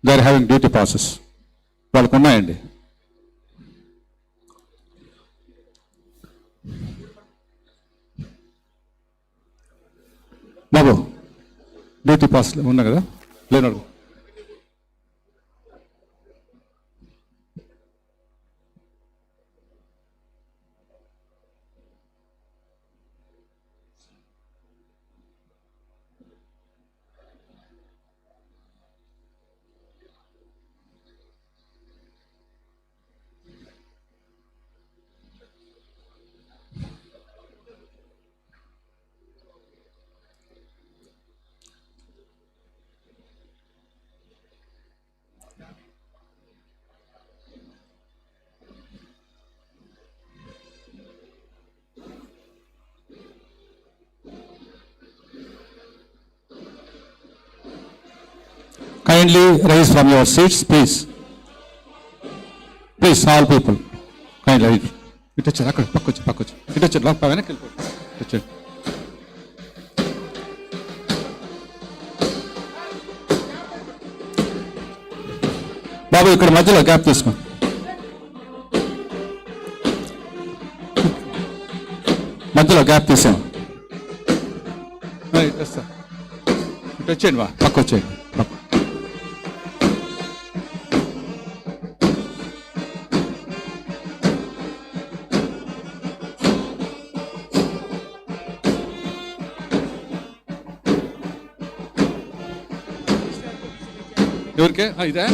They are having duty passes, వాళ్ళకు ఉన్నాయండి. బాబు డ్యూటీ పాస్ ఉన్నా కదా, లేనాడు. Kindly rise from your seats, please. Please, all people. Kindly rise. ఇటు వచ్చారు, అక్కడ పక్కొచ్చు ఇటు వచ్చారు, లోపల వెనక్కి వెళ్ళిపోయి వచ్చాడు. బాబు ఇక్కడ మధ్యలో గ్యాప్ తీసుకో. మధ్యలో గ్యాప్ తీసాం. ఇటు వచ్చేయండి బా, పక్క వచ్చేయండి. ఎవరికే ఇదే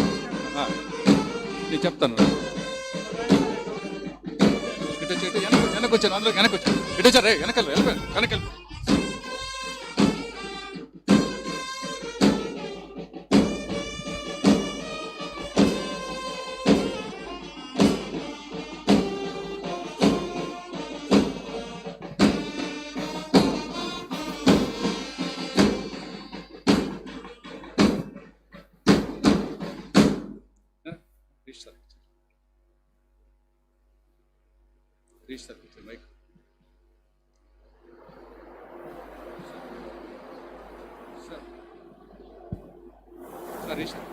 నేను చెప్తాను. ఇటు వెనక్కి వచ్చాను, అందులో వెనక్కి వచ్చాను. ఇటు వచ్చారు, వెనకెళ్ళి. Reach that with your mic. Sir, reach that.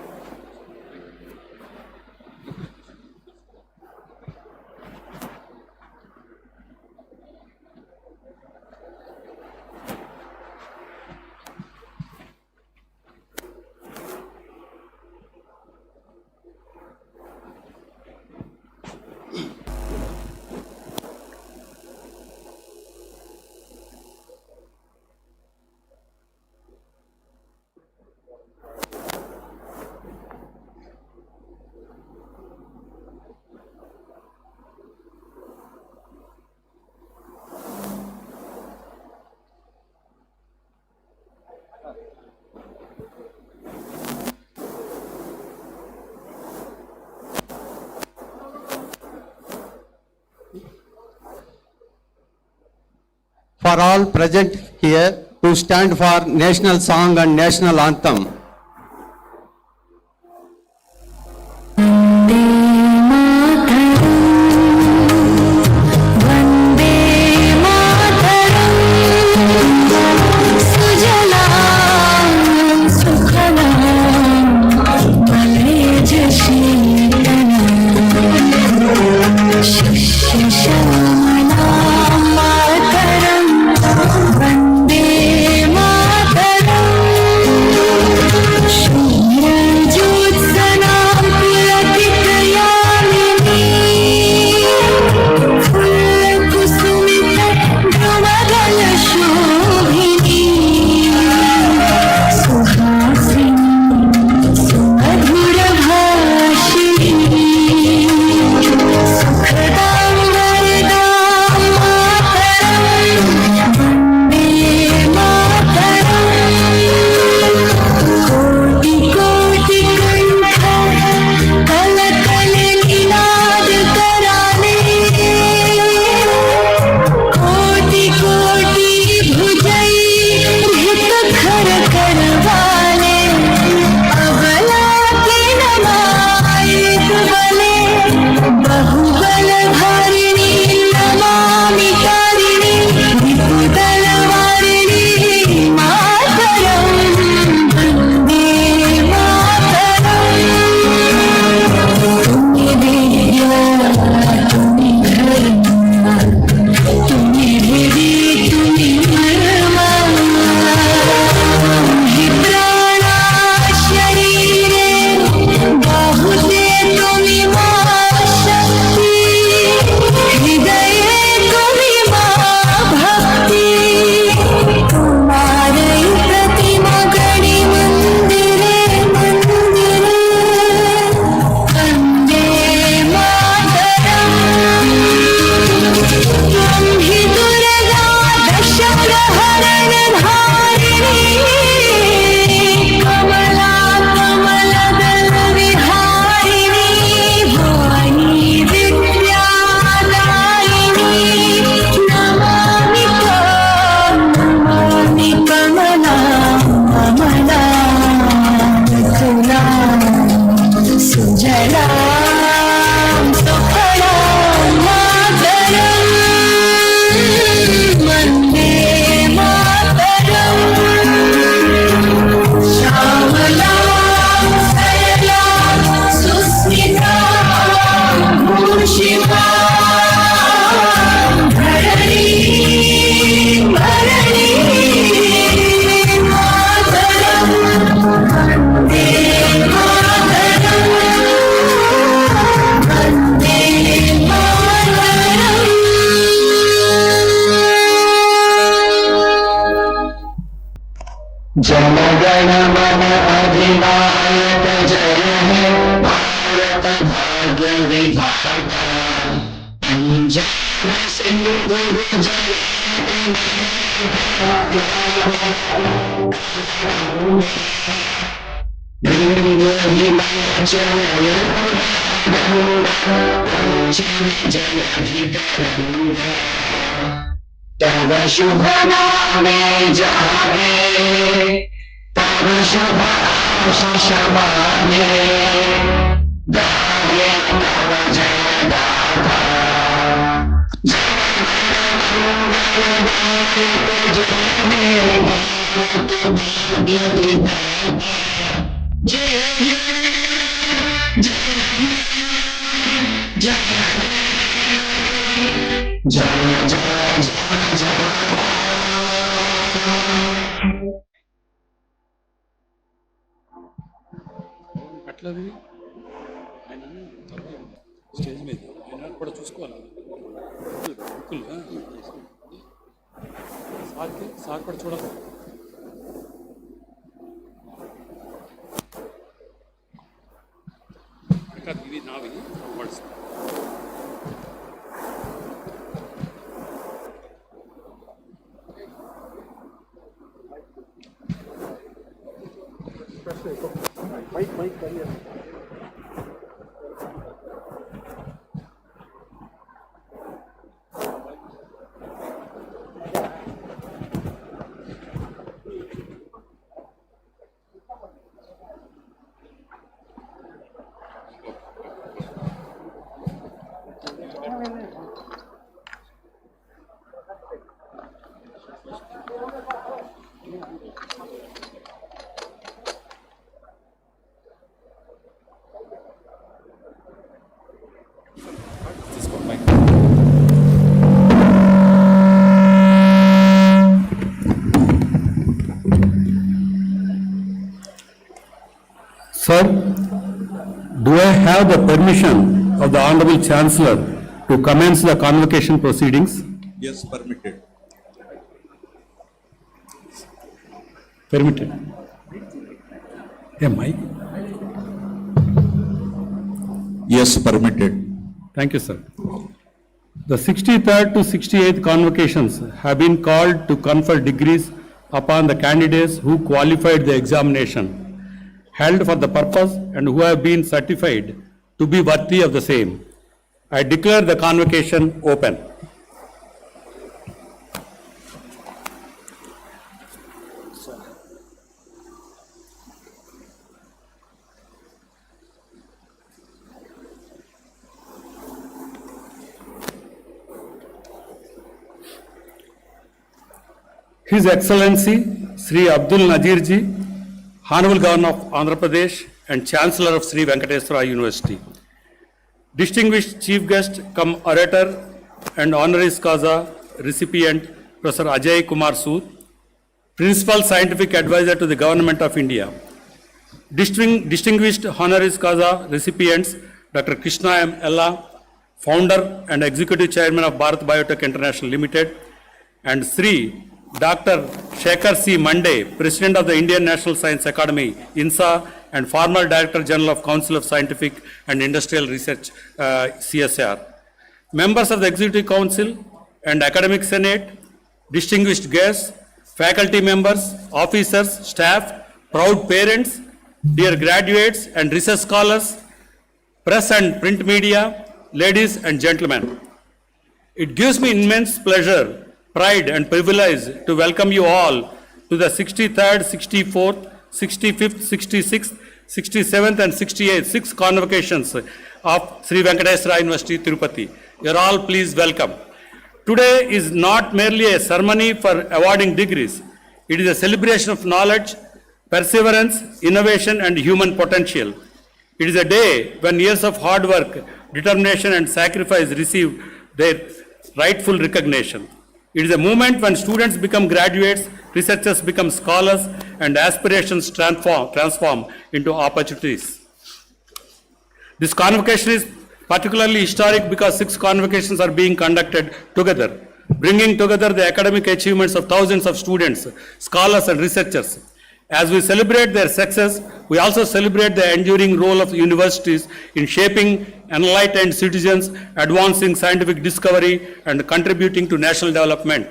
For all present here to stand for national song and national anthem. जनगण मन अधिनायक जय हे भारत भाग्य विधाता पंजाब सिंधु जय हिमाचल तब शुभ नामे जाने तब शुभ आशीष माने गाये तब जय गाथा అట్లది ఆయన స్టేజ్ మీద ఆయన కూడా చూసుకోవాలి బుక్కులు సార్ కూడా చూడాలి ఇవి నావి words mic carrier Sir, do I have the permission of the Honorable Chancellor to commence the convocation proceedings? Yes, permitted. Permitted. A mic? Yes, permitted. Thank you, sir. The 63rd to 68th convocations have been called to confer degrees upon the candidates who qualified the examination, held for the purpose and who have been certified to be worthy of the same. I declare the convocation open. His Excellency Sri Abdul Nazir Ji, Honorable Governor of Andhra Pradesh and Chancellor of Sri Venkateswara University, distinguished Chief Guest cum Orator and Honoris Causa recipient Professor Ajay Kumar Sood, Principal Scientific Advisor to the Government of India, distinguished Honoris Causa recipients Dr. Krishna M. Ella, Founder and Executive Chairman of Bharat Biotech International Limited, and Sri Dr. Shekhar C. Mande, President of the Indian National Science Academy, INSA, and former Director General of Council of Scientific and Industrial Research, CSR. Members of the Executive Council and Academic Senate, distinguished guests, faculty members, officers, staff, proud parents, dear graduates and research scholars, press and print media, ladies and gentlemen. It gives me immense pleasure, pride and privilege to welcome you all to the 63rd, 64th, 65th, 66th, 67th and 68th 6 convocations of Sri Venkateswara University, Tirupati. You are all please welcome. Today is not merely a ceremony for awarding degrees. It is a celebration of knowledge, perseverance, innovation and human potential. It is a day when years of hard work, determination and sacrifice receive their rightful recognition. It is a moment when students become graduates, researchers become scholars, and aspirations transform into opportunities. This convocation is particularly historic because 6 convocations are being conducted together, bringing together the academic achievements of thousands of students, scholars, and researchers. As we celebrate their success, we also celebrate the enduring role of universities in shaping enlightened citizens, advancing scientific discovery, and contributing to national development.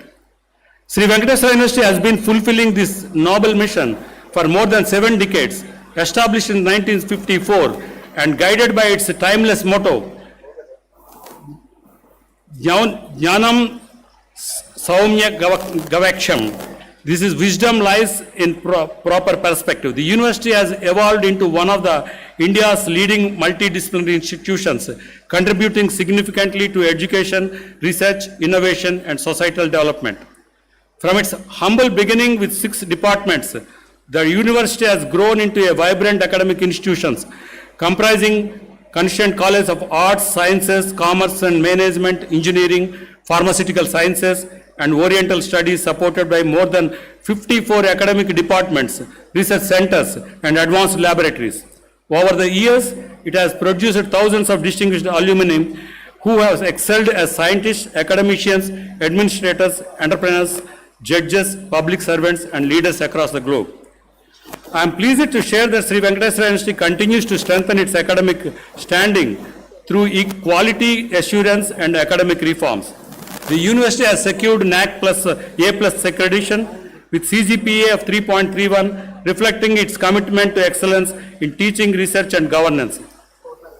Sri Venkateswara University has been fulfilling this noble mission for more than 7 decades, established in 1954 and guided by its timeless motto, Jnanam Saumya Gavaksham. This is wisdom lies in proper perspective. The university has evolved into one of the India's leading multidisciplinary institutions, contributing significantly to education, research, innovation, and societal development. From its humble beginning with 6 departments, the university has grown into a vibrant academic institution comprising Constituent College of Arts, Sciences, Commerce and Management, Engineering, Pharmaceutical Sciences, and Oriental Studies, supported by more than 54 academic departments, research centers, and advanced laboratories. Over the years, it has produced thousands of distinguished alumni who have excelled as scientists, academicians, administrators, entrepreneurs, judges, public servants, and leaders across the globe. I am pleased to share that Sri Venkateswara University continues to strengthen its academic standing through quality assurance and academic reforms. The university has secured NAC plus A plus accreditation with CGPA of 3.31, reflecting its commitment to excellence in teaching, research, and governance.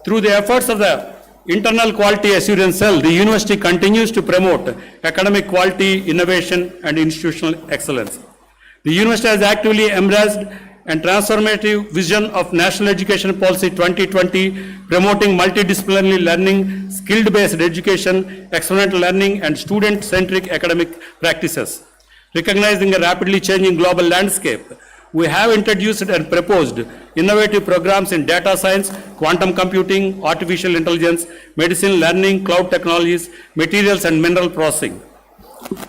Through the efforts of the Internal Quality Assurance Cell, the university continues to promote academic quality, innovation, and institutional excellence. The university has actively embraced and transformative vision of National Education Policy 2020, promoting multidisciplinary learning, skill-based education, experiential learning, and student-centric academic practices. Recognizing a rapidly changing global landscape, we have introduced and proposed innovative programs in data science, quantum computing, artificial intelligence, medicine, learning, cloud technologies, materials, and mineral processing.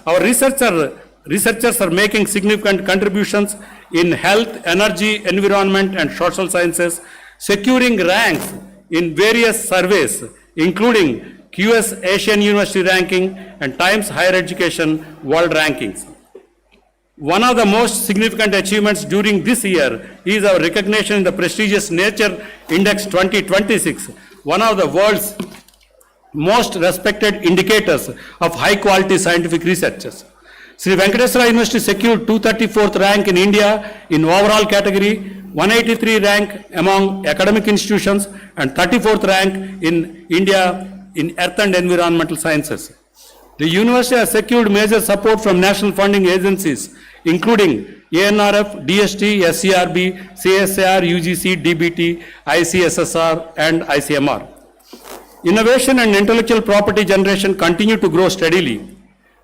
Our researchers are making significant contributions in health, energy, environment, and social sciences, securing ranks in various surveys, including QS Asian University Ranking and Times Higher Education World Rankings. One of the most significant achievements during this year is our recognition in the prestigious Nature Index 2026, one of the world's most respected indicators of high-quality scientific researchers. Sri Venkateswara University secured 234th rank in India in overall category, 183 rank among academic institutions, and 34th rank in India in earth and environmental sciences. The university has secured major support from national funding agencies, including ANRF, DST, SCRB, CSIR, UGC, DBT, ICSSR, and ICMR. Innovation and intellectual property generation continue to grow steadily.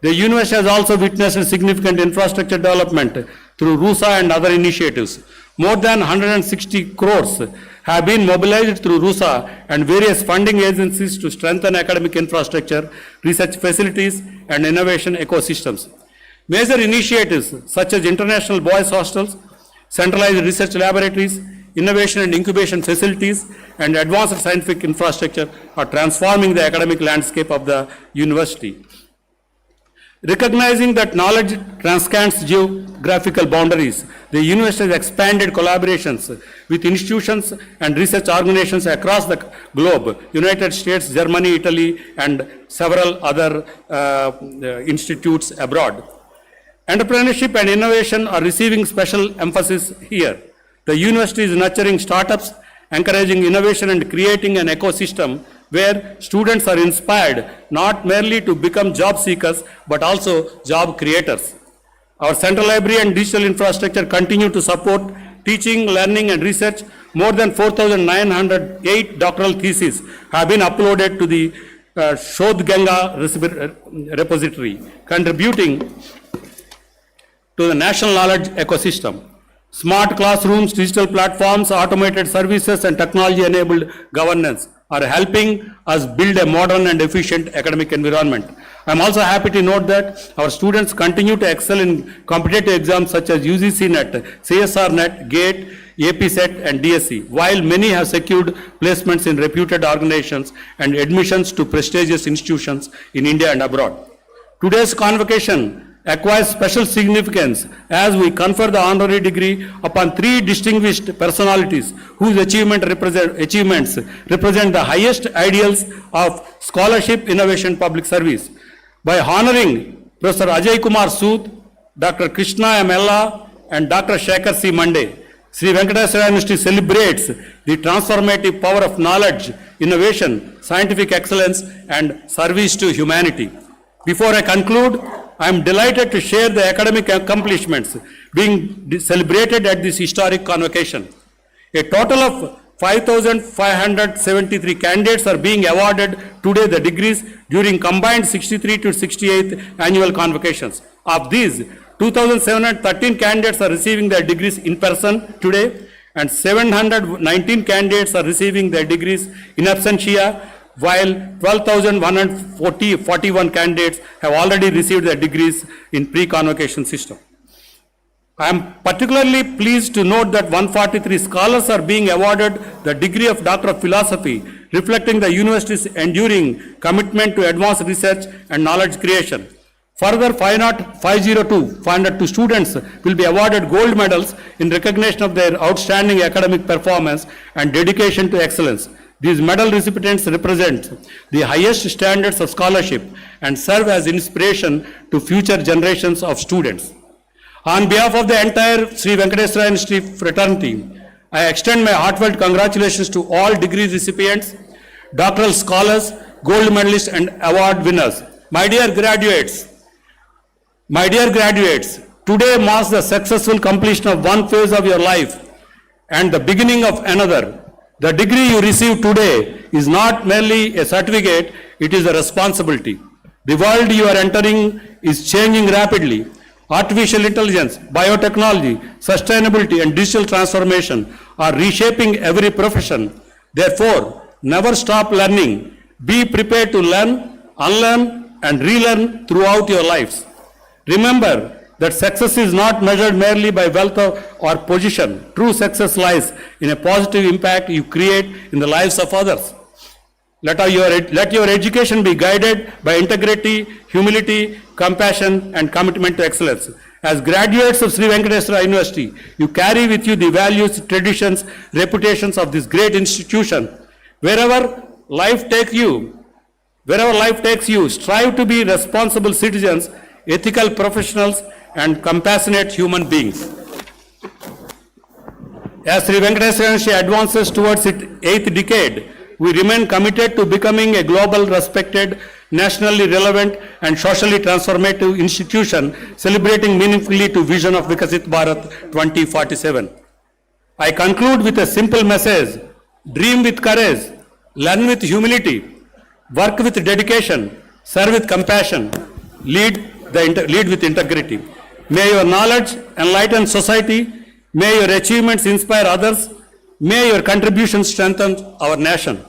The university has also witnessed significant infrastructure development through RUSA and other initiatives. More than 160 crores have been mobilized through RUSA and various funding agencies to strengthen academic infrastructure, research facilities, and innovation ecosystems. Major initiatives such as international boys' hostels, centralized research laboratories, innovation and incubation facilities, and advanced scientific infrastructure are transforming the academic landscape of the university. Recognizing that knowledge transcends geographical boundaries, the university has expanded collaborations with institutions and research organizations across the globe, United States, Germany, Italy, and several other institutes abroad. Entrepreneurship and innovation are receiving special emphasis here. The university is nurturing startups, encouraging innovation, and creating an ecosystem where students are inspired not merely to become job seekers, but also job creators. Our central library and digital infrastructure continue to support teaching, learning, and research. More than 4,908 doctoral theses have been uploaded to the Shodh Ganga repository, contributing to the national knowledge ecosystem. Smart classrooms, digital platforms, automated services, and technology-enabled governance are helping us build a modern and efficient academic environment. I am also happy to note that our students continue to excel in competitive exams such as UGC NET, CSR NET, GATE, AP SET, and DSE, while many have secured placements in reputed organizations and admissions to prestigious institutions in India and abroad. Today's convocation acquires special significance as we confer the honorary degree upon three distinguished personalities whose achievements represent the highest ideals of scholarship, innovation, public service. By honoring Professor Ajay Kumar Sood, Dr. Krishna M. Ella, and Dr. Shekhar C. Mande, Sri Venkateswara University celebrates the transformative power of knowledge, innovation, scientific excellence, and service to humanity. Before I conclude, I am delighted to share the academic accomplishments being celebrated at this historic convocation. A total of 5,573 candidates are being awarded today the degrees during combined 63 to 68th annual convocations. Of these, 2,713 candidates are receiving their degrees in person today, and 719 candidates are receiving their degrees in absentia, while 12,141 candidates have already received their degrees in pre-convocation system. I am particularly pleased to note that 143 scholars are being awarded the degree of Doctor of Philosophy, reflecting the university's enduring commitment to advanced research and knowledge creation. Further, 502 students will be awarded gold medals in recognition of their outstanding academic performance and dedication to excellence. These medal recipients represent the highest standards of scholarship and serve as inspiration to future generations of students. On behalf of the entire Sri Venkateswara University fraternity, I extend my heartfelt congratulations to all degree recipients, doctoral scholars, gold medalists, and award winners. My dear graduates, today marks the successful completion of one phase of your life and the beginning of another. The degree you receive today is not merely a certificate, it is a responsibility. The world you are entering is changing rapidly. Artificial intelligence, biotechnology, sustainability, and digital transformation are reshaping every profession. Therefore, never stop learning. Be prepared to learn, unlearn, and relearn throughout your lives. Remember that success is not measured merely by wealth or position. True success lies in a positive impact you create in the lives of others. Let your education be guided by integrity, humility, compassion, and commitment to excellence. As graduates of Sri Venkateswara University, you carry with you the values, traditions, reputations of this great institution. Wherever life takes you, strive to be responsible citizens, ethical professionals, and compassionate human beings. As Sri Venkateswara University advances towards its 8th decade, we remain committed to becoming a global, respected, nationally relevant, and socially transformative institution, celebrating meaningfully to vision of Vikasit Bharat 2047. I conclude with a simple message: dream with courage, learn with humility, work with dedication, serve with compassion, lead with integrity. May your knowledge enlighten society, may your achievements inspire others, may your contributions strengthen our nation.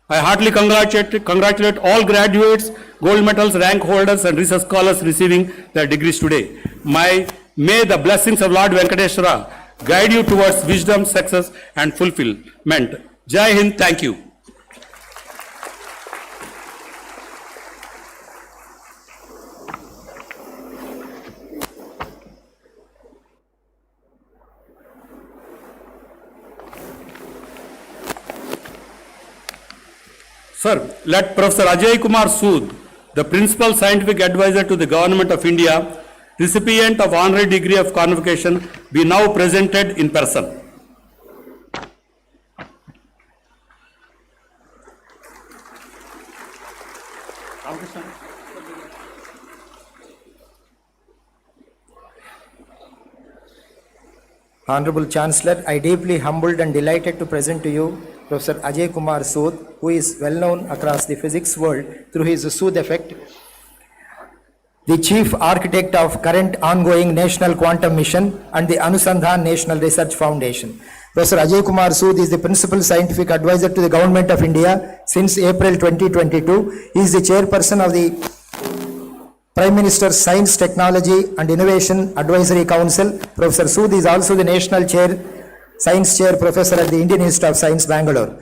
I heartily congratulate all graduates, gold medals, rank holders, and research scholars receiving their degrees today. May the blessings of Lord Venkateswara guide you towards wisdom, success, and fulfillment. Jai Hind, thank you. Sir, let Professor Ajay Kumar Sood, the Principal Scientific Advisor to the Government of India, recipient of honorary degree of convocation, be now presented in person. Honorable Chancellor, I deeply humbled and delighted to present to you Professor Ajay Kumar Sood, who is well known across the physics world through his Sood effect, the chief architect of current ongoing National Quantum Mission and the Anusandhan National Research Foundation. Professor Ajay Kumar Sood is the Principal Scientific Advisor to the Government of India since April 2022. He is the Chairperson of the Prime Minister's Science, Technology and Innovation Advisory Council. Professor Sood is also the National Chair, Science Chair Professor at the Indian Institute of Science, Bangalore.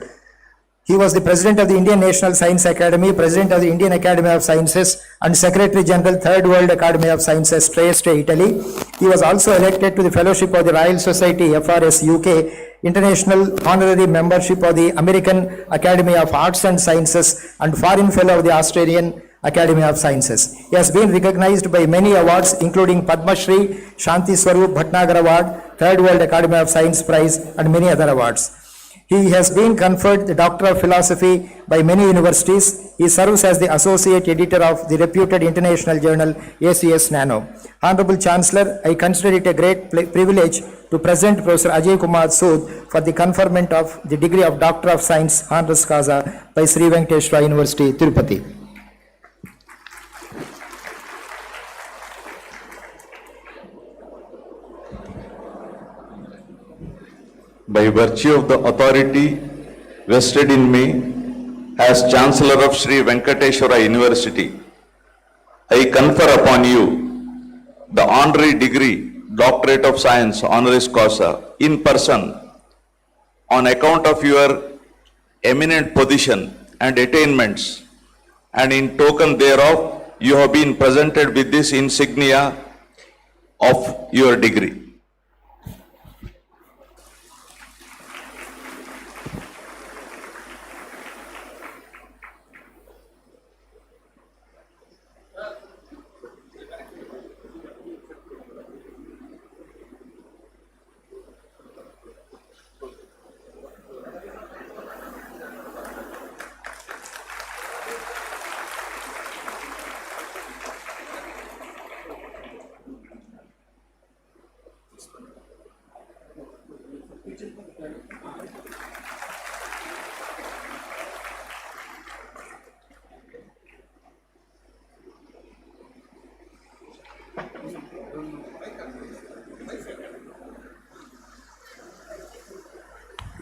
He was the President of the Indian National Science Academy, President of the Indian Academy of Sciences, and Secretary General, Third World Academy of Sciences, Trieste, Italy. He was also elected to the Fellowship of the Royal Society, FRS UK, International Honorary Membership of the American Academy of Arts and Sciences, and Foreign Fellow of the Australian Academy of Sciences. He has been recognized by many awards, including Padma Shri, Shanti Swarup Bhatnagar Award, Third World Academy of Science Prize, and many other awards. He has been conferred the Doctor of Philosophy by many universities. He serves as the Associate Editor of the reputed international journal ACS Nano. Honorable Chancellor, I consider it a great privilege to present Professor Ajay Kumar Sood for the conferment of the degree of Doctor of Science honoris causa by Sri Venkateswara University, Tirupati. By virtue of the authority vested in me as Chancellor of Sri Venkateswara University, I confer upon you the honorary degree Doctorate of Science honoris causa in person on account of your eminent position and attainments, and in token thereof you have been presented with this insignia of your degree.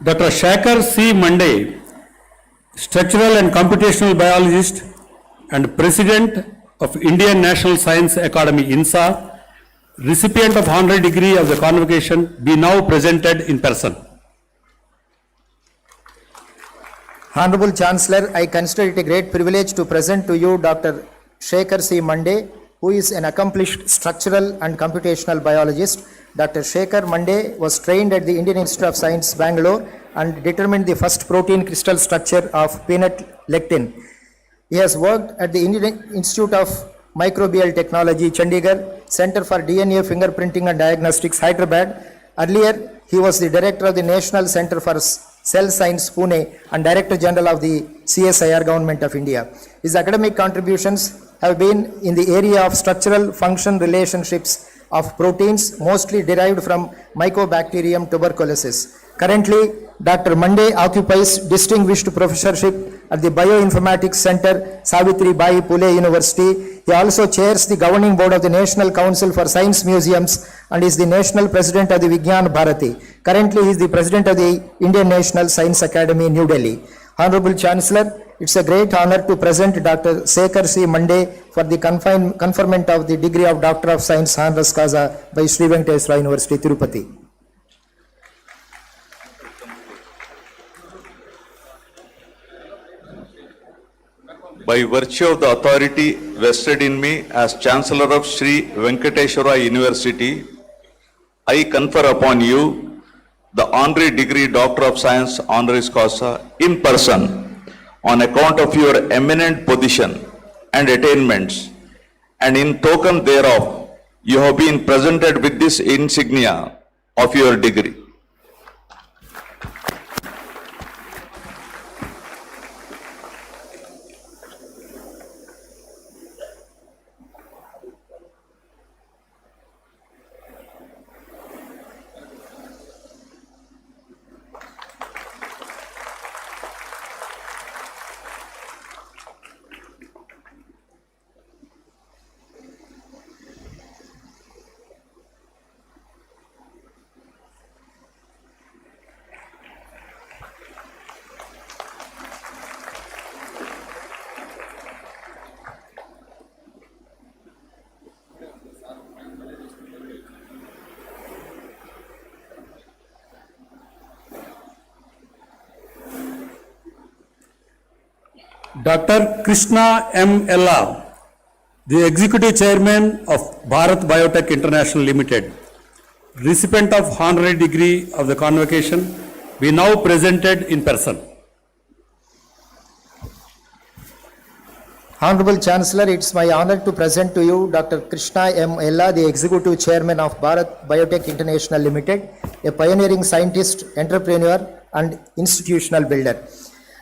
Dr. Shekhar C. Monday, structural and computational biologist and President of Indian National Science Academy, INSA, recipient of honorary degree of the convocation, be now presented in person. Honorable Chancellor, I consider it a great privilege to present to you Dr. Shekhar C. Monday, who is an accomplished structural and computational biologist. Dr. Shekhar Monday was trained at the Indian Institute of Science, Bangalore, and determined the first protein crystal structure of peanut lectin. He has worked at the Indian Institute of Microbial Technology, Chandigarh, Center for DNA Fingerprinting and Diagnostics, Hyderabad. Earlier, he was the director of the National Center for Cell Science, Pune, and Director General of the CSIR Government of India. His academic contributions have been in the area of structural function relationships of proteins, mostly derived from Mycobacterium tuberculosis. Currently, Dr. Monday occupies distinguished professorship at the Bioinformatics Center, Savitri Bai Phule University. He also chairs the governing board of the National Council for Science Museums and is the national president of the Vigyan Bharati. Currently, he is the president of the Indian National Science Academy, New Delhi. Honorable Chancellor, it's a great honor to present Dr. Shekhar C. Monday for the conferment of the degree of Doctor of Science honoris causa by Sri Venkateswara University, Tirupati. By virtue of the authority vested in me as Chancellor of Sri Venkateswara University, I confer upon you the honorary degree Doctor of Science honoris causa in person on account of your eminent position and attainments, and in token thereof you have been presented with this insignia of your degree. Dr. Krishna M. Ella, the Executive Chairman of Bharat Biotech International Limited, recipient of honorary degree of the convocation, be now presented in person. Honorable Chancellor, it's my honor to present to you Dr. Krishna M. Ella, the Executive Chairman of Bharat Biotech International Limited, a pioneering scientist, entrepreneur, and institutional builder.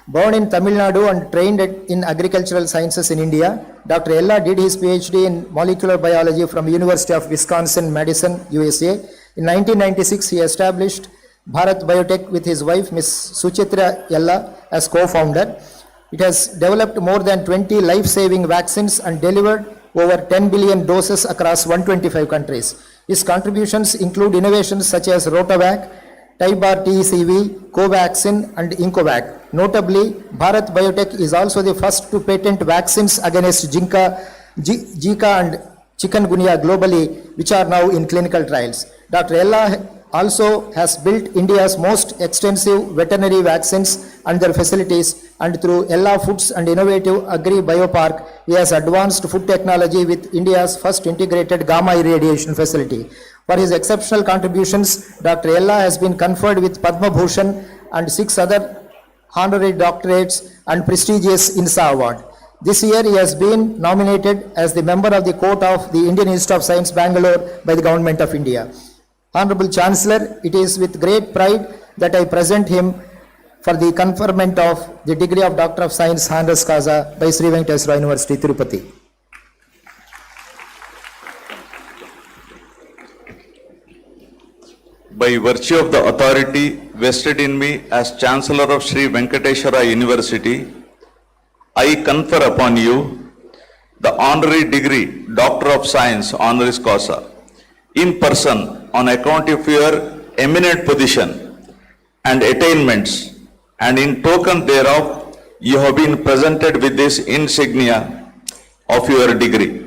Born in Tamil Nadu and trained in agricultural sciences in India, Dr. Ella did his PhD in molecular biology from University of Wisconsin-Madison, USA. In 1996, he established Bharat Biotech with his wife, Ms. Suchitra Ella, as co-founder. It has developed more than 20 life-saving vaccines and delivered over 10 billion doses across 125 countries. His contributions include innovations such as Rotavac, Tybar TCV, Covaxin, and Incovac. Notably, Bharat Biotech is also the first to patent vaccines against Zika and chikungunya globally, which are now in clinical trials. Dr. Ella also has built India's most extensive veterinary vaccines and their facilities, and through Ella Foods and Innovative Agri Biopark, he has advanced food technology with India's first integrated gamma irradiation facility. For his exceptional contributions, Dr. Ella has been conferred with Padma Bhushan and 6 other honorary doctorates and prestigious INSA award. This year, he has been nominated as the member of the Court of the Indian Institute of Science, Bangalore, by the Government of India. Honorable Chancellor, it is with great pride that I present him for the conferment of the degree of Doctor of Science honoris causa by Sri Venkateswara University, Tirupati. By virtue of the authority vested in me as Chancellor of Sri Venkateswara University, I confer upon you the honorary degree Doctor of Science honoris causa in person on account of your eminent position and attainments, and in token thereof you have been presented with this insignia of your degree.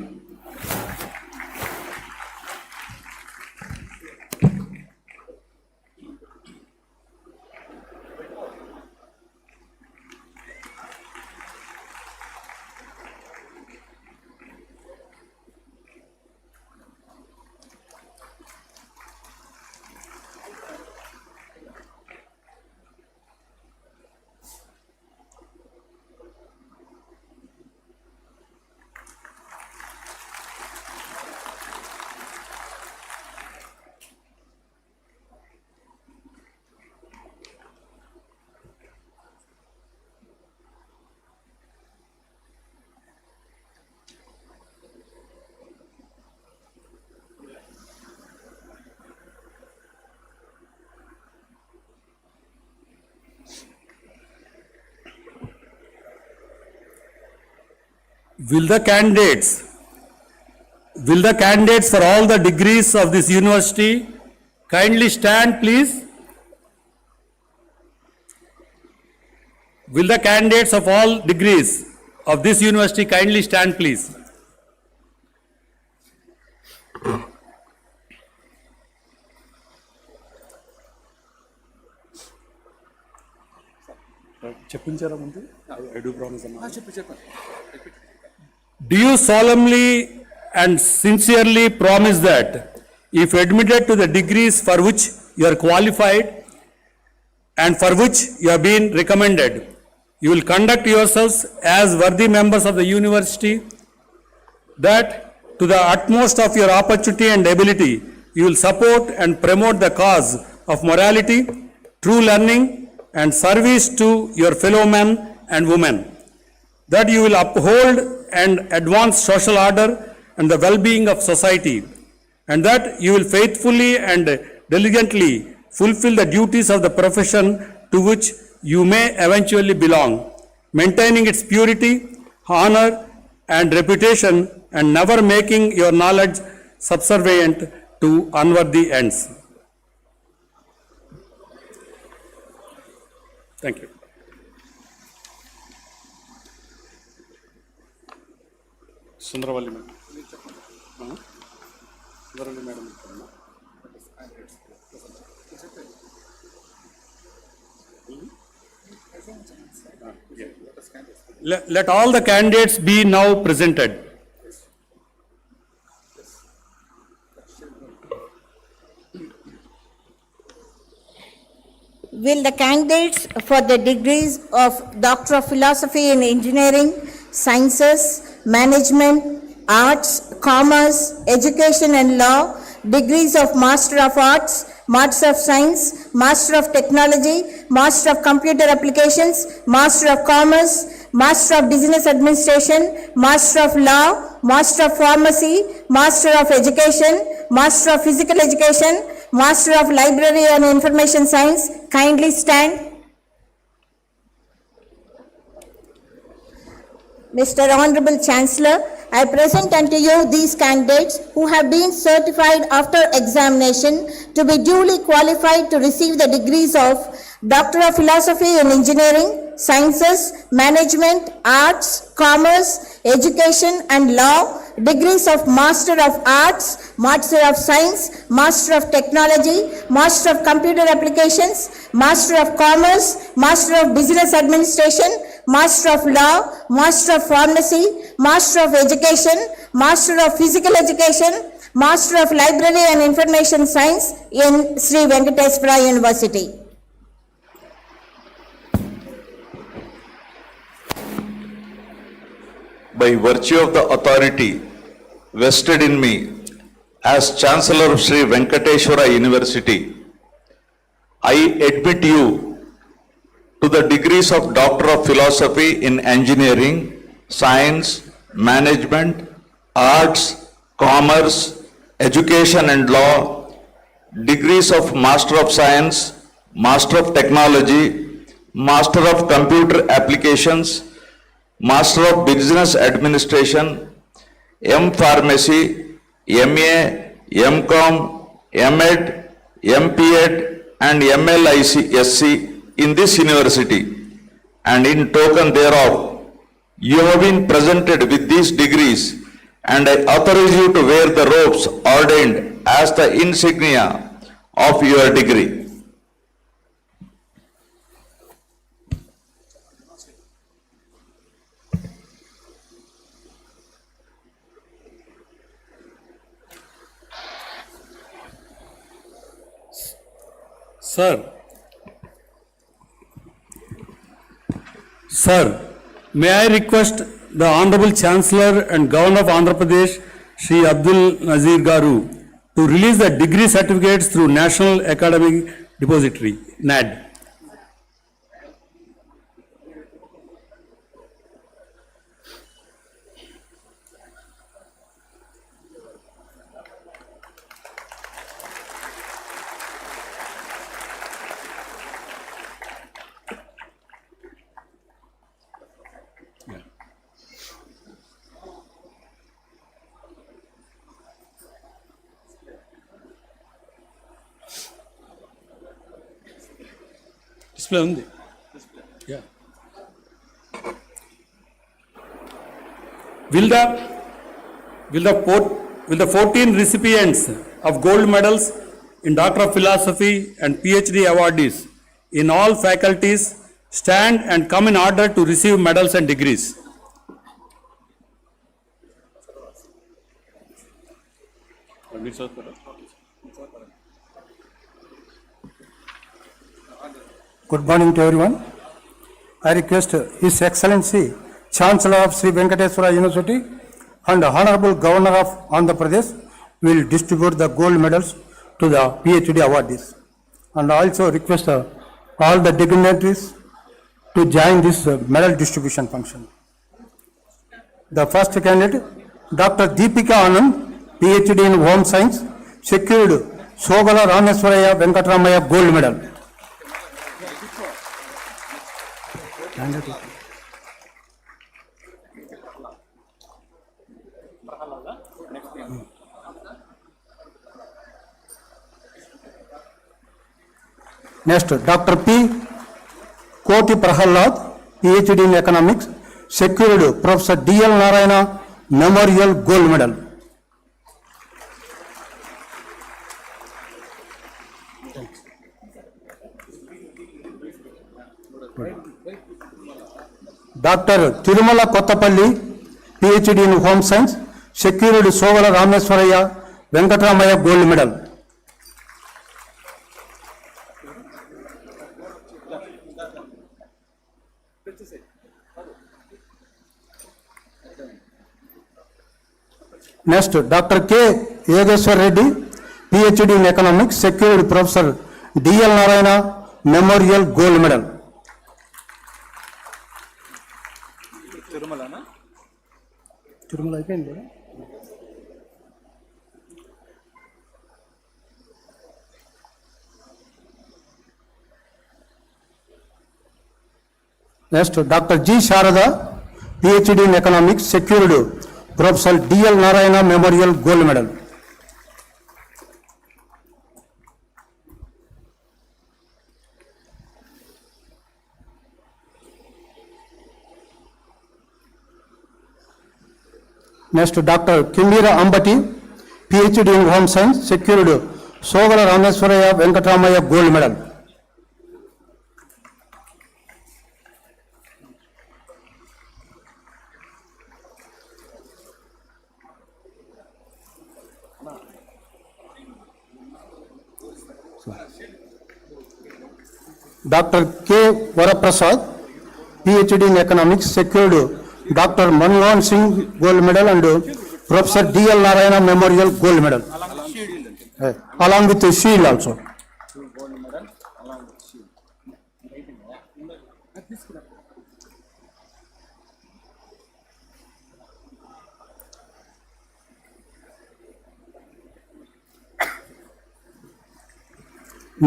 Will the candidates for all the degrees of this university kindly stand, please? Will the candidates of all degrees of this university kindly stand, please? I do promise. Do you solemnly and sincerely promise that if admitted to the degrees for which you are qualified and for which you have been recommended, you will conduct yourselves as worthy members of the university, that to the utmost of your opportunity and ability, you will support and promote the cause of morality, true learning, and service to your fellow men and women, that you will uphold and advance social order and the well-being of society, and that you will faithfully and diligently fulfill the duties of the profession to which you may eventually belong, maintaining its purity, honor, and reputation, and never making your knowledge subservient to unworthy ends. Thank you. Sundaravali madam. Sundaravali madam. Let all the candidates be now presented. Will the candidates for the degrees of Doctor of Philosophy in Engineering, Sciences, Management, Arts, Commerce, Education and Law, degrees of Master of Arts, Master of Science, Master of Technology, Master of Computer Applications, Master of Commerce, Master of Business Administration, Master of Law, Master of Pharmacy, Master of Education, Master of Physical Education, Master of Library and Information Science, kindly stand. Mr. Honorable Chancellor, I present unto you these candidates who have been certified after examination to be duly qualified to receive the degrees of Doctor of Philosophy in Engineering, Sciences, Management, Arts, Commerce, Education and Law, degrees of Master of Arts, Master of Science, Master of Technology, Master of Computer Applications, Master of Commerce, Master of Business Administration, Master of Law, Master of Pharmacy, Master of Education, Master of Physical Education, Master of Library and Information Science in Sri Venkateswara University. By virtue of the authority vested in me as Chancellor of Sri Venkateswara University, I admit you to the degrees of Doctor of Philosophy in Engineering, Science, Management, Arts, Commerce, Education and Law, degrees of Master of Science, Master of Technology, Master of Computer Applications, Master of Business Administration, M Pharmacy, MA, MCom, MEd, MPed and MLIC-SC in this university, and in token thereof, you have been presented with these degrees, and I authorize you to wear the robes ordained as the insignia of your degree. Sir, may I request the Honorable Chancellor and Governor of Andhra Pradesh, Shri Abdul Nazir Garu, to release the degree certificates through National Academic Depository, NAD. Display undi. Yeah. Will the 14 recipients of gold medals in Doctor of Philosophy and PhD awardees in all faculties stand and come in order to receive medals and degrees? Good morning to everyone. I request His Excellency Chancellor of Sri Venkateswara University and Honorable Governor of Andhra Pradesh will distribute the gold medals to the PhD awardees, and also request all the dignitaries to join this medal distribution function. The first candidate, Dr. Deepika Anand, PhD in Home Science, secured Sogala Rameswaraya Venkatramaya Gold Medal. Next, Dr. P. Koti Prahalad, PhD in Economics, secured Professor D.L. Narayana Memorial Gold Medal. Dr. Tirumala Kottapalli, PhD in Home Science, secured Sogala Rameswaraya Venkatramaya Gold Medal. Next, Dr. K. Yogeshwar Reddy, PhD in Economics, secured Professor D.L. Narayana Memorial Gold Medal. Tirumala అయిపోయింది కదా. Next, Dr. G. Sharada, PhD in Economics, secured Professor D.L. Narayana Memorial Gold Medal. Next, Dr. Kimbira Ambati, PhD in Home Science, secured Sogala Rameswaraya Venkatramaya Gold Medal. Dr. K. Varaprasad, PhD in Economics, secured Dr. Manmohan Singh Gold Medal and Professor D.L. Narayana Memorial Gold Medal. Along with the shield also.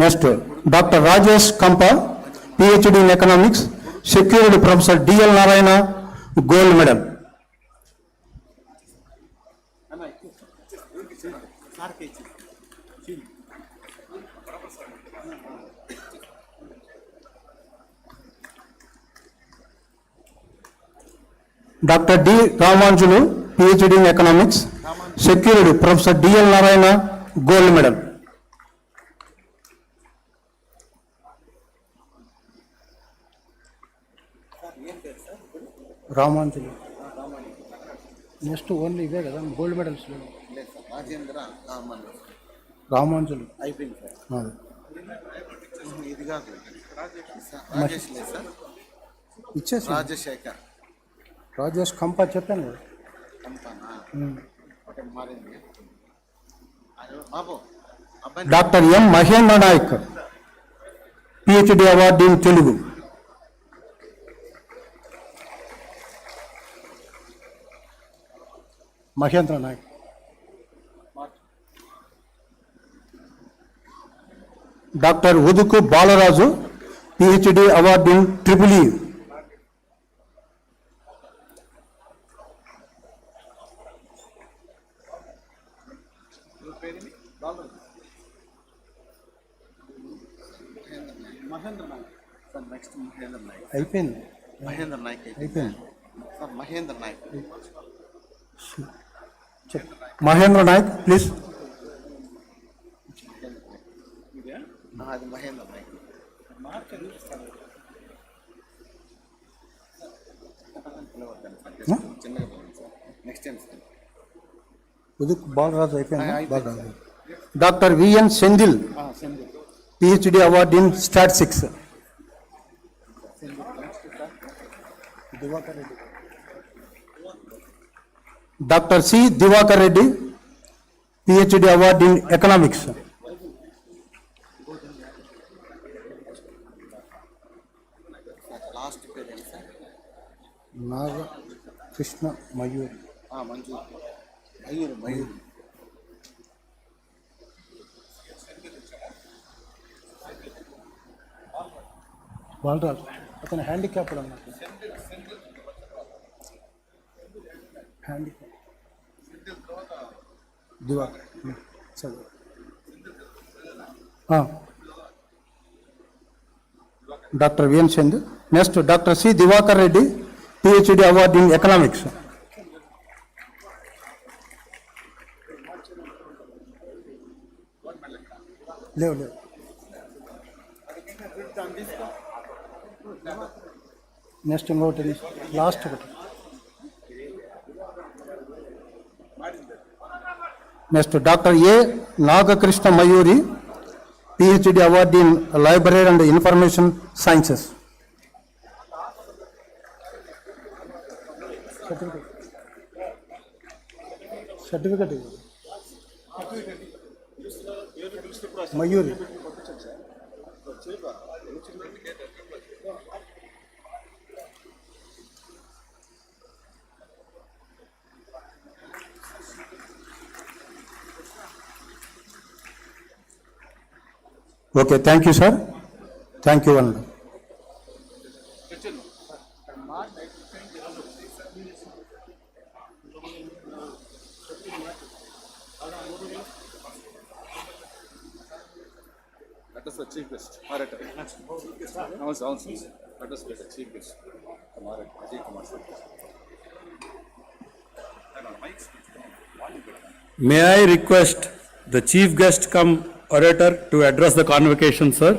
Next, Dr. Rajesh Kampa, PhD in Economics, secured Professor D.L. Narayana Gold Medal. Dr. D. Ramanjulu, PhD in Economics, secured Professor D.L. Narayana Gold Medal. Ramanjulu. Next only ఇవే కదా gold medals. Rajendra Ramanjali అయిపోయింది sir. ఇది కాదు రాజేష్ లేదు sir, ఇచ్చేసి రాజశేఖర్ రాజేష్ కంపా చెప్పాను కదా. Doctor M Mahendra Nayak, PhD award in Telugu. Mahendra Naik. Dr. Uduku Balaraju, PhD award in Triple E. Mahendra Naik. Sir, next Mahendra Naik. అయిపోయింది. Mahendra Naik. అయిపోయింది. Sir, Mahendra Naik. Mahendra Naik, please. అది Mahendra Naik. Next time, sir. Uduku Balaraju అయిపోయింది. Balaraju. Dr. V.N. Sendil, PhD award in Statistics. Dr. C. Divakar Reddy, PhD award in Economics. Last period, sir. Naga Krishna Mayur. Manju. Mayur. Balaraju అతను handicapped అన్నట్టు. Handicap Divakar చదువు. Doctor V N Chand. Next doctor C Divakar Reddy, PhD award in Economics. లేవు next ఇంకోటి last ఒకటి. Next doctor A Nagakrishna Mayuri, PhD award in Library and Information Sciences. Certificate. Mayuri. Okay, thank you, sir. Thank you, Anand. Let us the chief guest. Orator. Also, let us get the chief guest. Ajay Kumar sir. May I request the chief guest come orator to address the convocation, sir?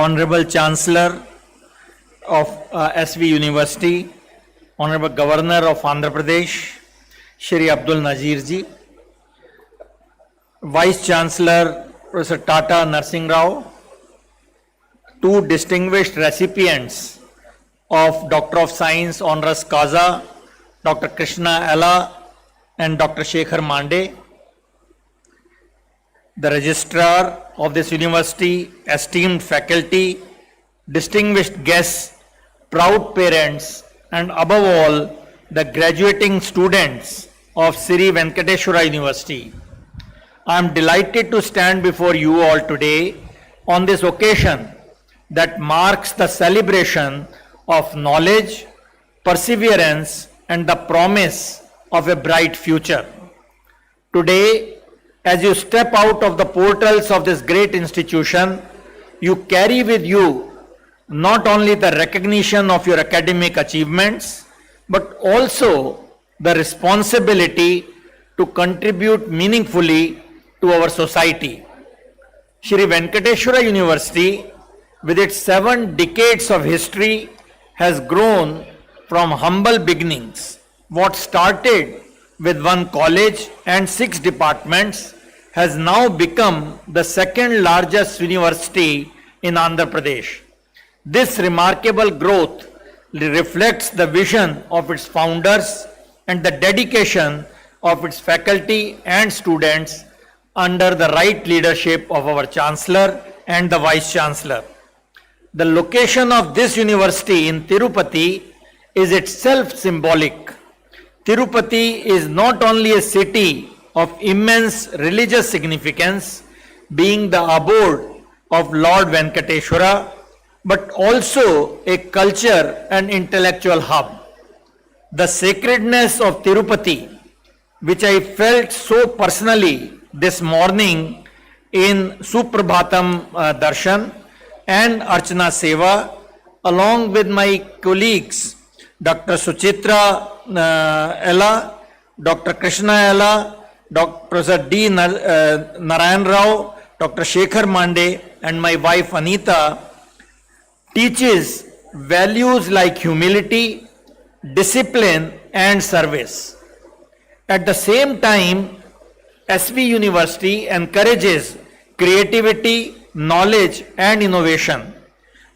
Honorable Chancellor of SV University, Honorable Governor of Andhra Pradesh, Shri Abdul Nazir ji, Vice Chancellor Professor Tata Narsingh Rao, two distinguished recipients of Doctor of Science Honoris Causa, Dr. Krishna Ella and Dr. Shekhar Mande, the Registrar of this university, esteemed faculty, distinguished guests, proud parents, and above all, the graduating students of Sri Venkateswara University. I am delighted to stand before you all today on this occasion that marks the celebration of knowledge, perseverance, and the promise of a bright future. Today, as you step out of the portals of this great institution, you carry with you not only the recognition of your academic achievements, but also the responsibility to contribute meaningfully to our society. Shri Venkateswara University, with its 7 decades of history, has grown from humble beginnings. What started with 1 college and 6 departments has now become the 2nd largest university in Andhra Pradesh. This remarkable growth reflects the vision of its founders and the dedication of its faculty and students under the right leadership of our Chancellor and the Vice Chancellor. The location of this university in Tirupati is itself symbolic. Tirupati is not only a city of immense religious significance, being the abode of Lord Venkateswara, but also a culture and intellectual hub. The sacredness of Tirupati, which I felt so personally this morning in Suprabhatam Darshan and Archana Seva, along with my colleagues, Dr. Suchitra Ella, Dr. Krishna Ella, Dr. Professor D. Narayan Rao, Dr. Shekhar Mande, and my wife Anita, teaches values like humility, discipline, and service. At the same time, SV University encourages creativity, knowledge, and innovation.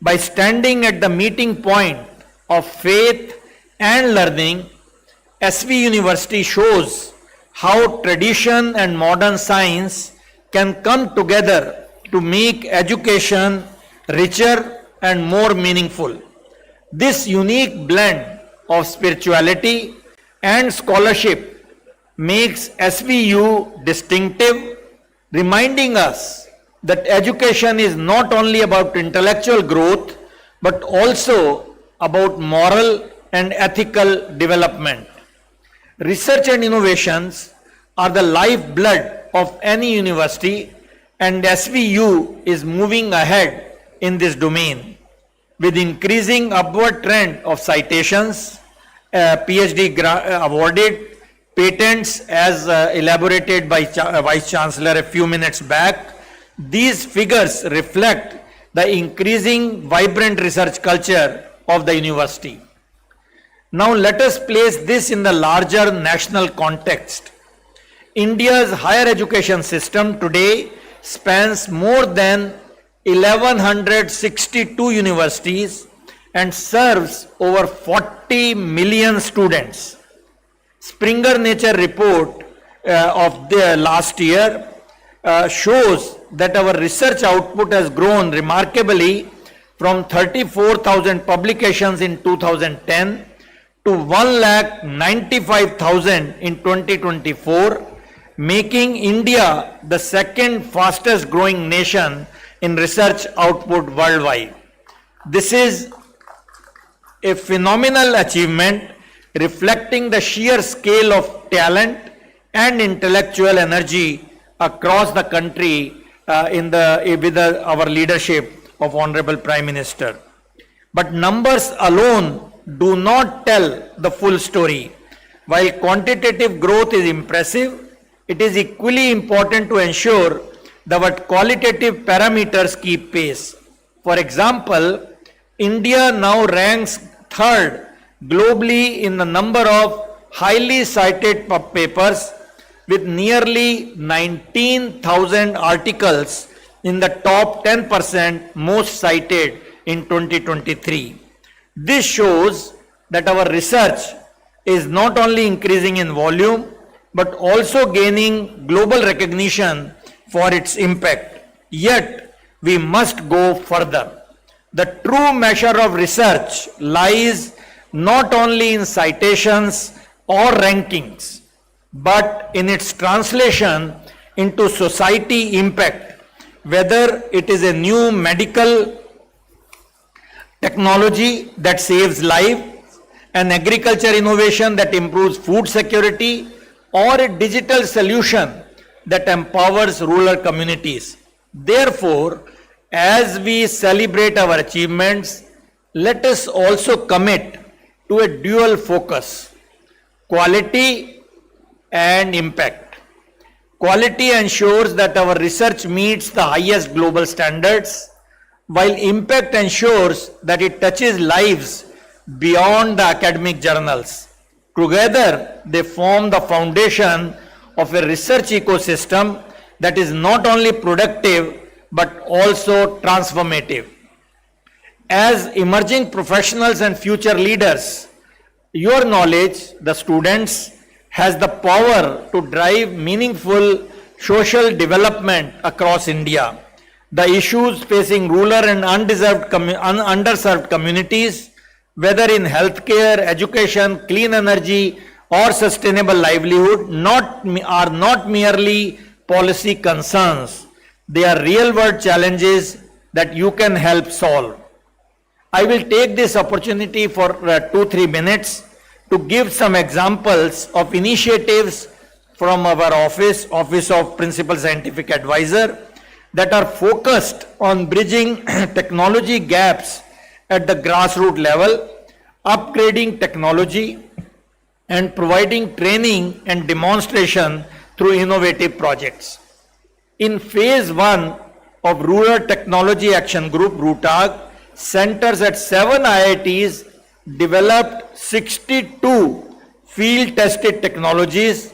By standing at the meeting point of faith and learning, SV University shows how tradition and modern science can come together to make education richer and more meaningful. This unique blend of spirituality and scholarship makes SVU distinctive, reminding us that education is not only about intellectual growth, but also about moral and ethical development. Research and innovations are the lifeblood of any university, and SVU is moving ahead in this domain with increasing upward trend of citations, PhD awarded, patents as elaborated by Vice Chancellor a few minutes back. These figures reflect the increasing vibrant research culture of the university. Now let us place this in the larger national context. India's higher education system today spans more than 1162 universities and serves over 40 million students. Springer Nature report of the last year shows that our research output has grown remarkably from 34,000 publications in 2010 to 1,95,000 in 2024, making India the second fastest growing nation in research output worldwide. This is a phenomenal achievement reflecting the sheer scale of talent and intellectual energy across the country with our leadership of Honorable Prime Minister. But numbers alone do not tell the full story. While quantitative growth is impressive, it is equally important to ensure that qualitative parameters keep pace. For example, India now ranks third globally in the number of highly cited papers with nearly 19,000 articles in the top 10% most cited in 2023. This shows that our research is not only increasing in volume but also gaining global recognition for its impact. Yet, we must go further. The true measure of research lies not only in citations or rankings, but in its translation into society impact, whether it is a new medical technology that saves life, an agriculture innovation that improves food security, or a digital solution that empowers rural communities. Therefore, as we celebrate our achievements, let us also commit to a dual focus: quality and impact. Quality ensures that our research meets the highest global standards, while impact ensures that it touches lives beyond the academic journals. Together, they form the foundation of a research ecosystem that is not only productive but also transformative. As emerging professionals and future leaders, your knowledge, the students, has the power to drive meaningful social development across India. The issues facing rural and underserved communities, whether in healthcare, education, clean energy, or sustainable livelihood, are not merely policy concerns. They are real-world challenges that you can help solve. I will take this opportunity for 2-3 minutes to give some examples of initiatives from our office of Principal Scientific Advisor, that are focused on bridging technology gaps at the grassroots level, upgrading technology, and providing training and demonstration through innovative projects. In phase 1 of Rural Technology Action Group, RUTAG, centers at 7 IITs developed 62 field-tested technologies,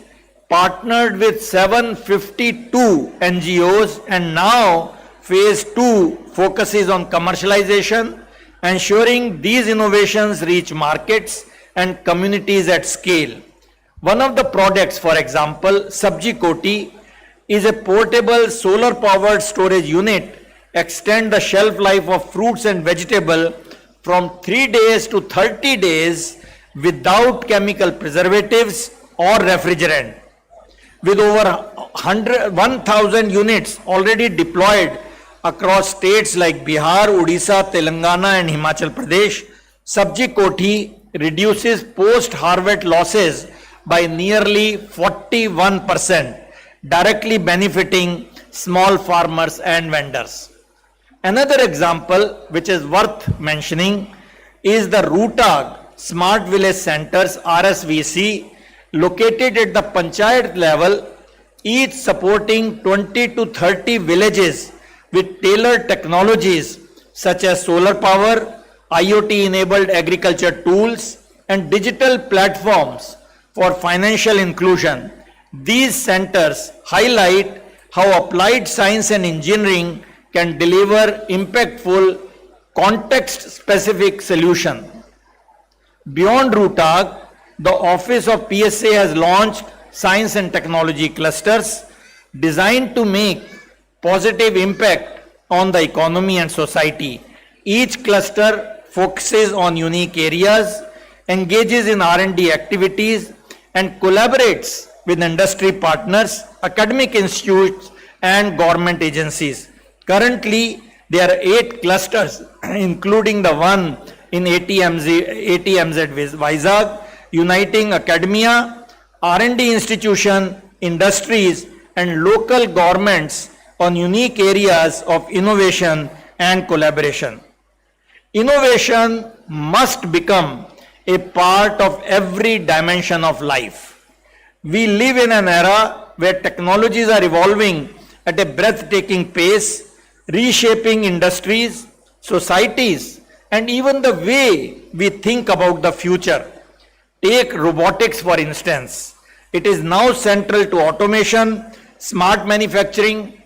partnered with 752 NGOs, and now phase 2 focuses on commercialization, ensuring these innovations reach markets and communities at scale. One of the products, for example, Sabji Koti, is a portable solar-powered storage unit, extend the shelf life of fruits and vegetables from 3 days to 30 days without chemical preservatives or refrigerant. With over 1,000 units already deployed across states like Bihar, Odisha, Telangana, and Himachal Pradesh, Sabji Koti reduces post-harvest losses by nearly 41%, directly benefiting small farmers and vendors. Another example which is worth mentioning is the RUTAG Smart Village Centers RSVC located at the Panchayat level, each supporting 20 to 30 villages with tailored technologies such as solar power, IoT-enabled agriculture tools, and digital platforms for financial inclusion. These centers highlight how applied science and engineering can deliver impactful, context-specific solutions. Beyond RUTAG, the Office of PSA has launched science and technology clusters designed to make positive impact on the economy and society. Each cluster focuses on unique areas, engages in R&D activities, and collaborates with industry partners, academic institutes, and government agencies. Currently, there are 8 clusters, including the one in ATMZ Vizag, uniting academia, R&D institution, industries, and local governments on unique areas of innovation and collaboration. Innovation must become a part of every dimension of life. We live in an era where technologies are evolving at a breathtaking pace, reshaping industries, societies, and even the way we think about the future. Take robotics for instance. It is now central to automation, smart manufacturing,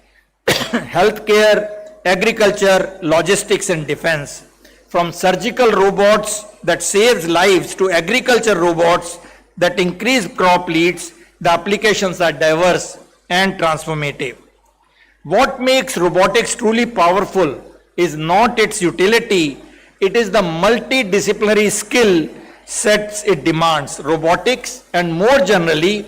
healthcare, agriculture, logistics, and defense. From surgical robots that saves lives to agriculture robots that increase crop yields, the applications are diverse and transformative. What makes robotics truly powerful is not its utility, it is the multidisciplinary skill sets it demands. Robotics and more generally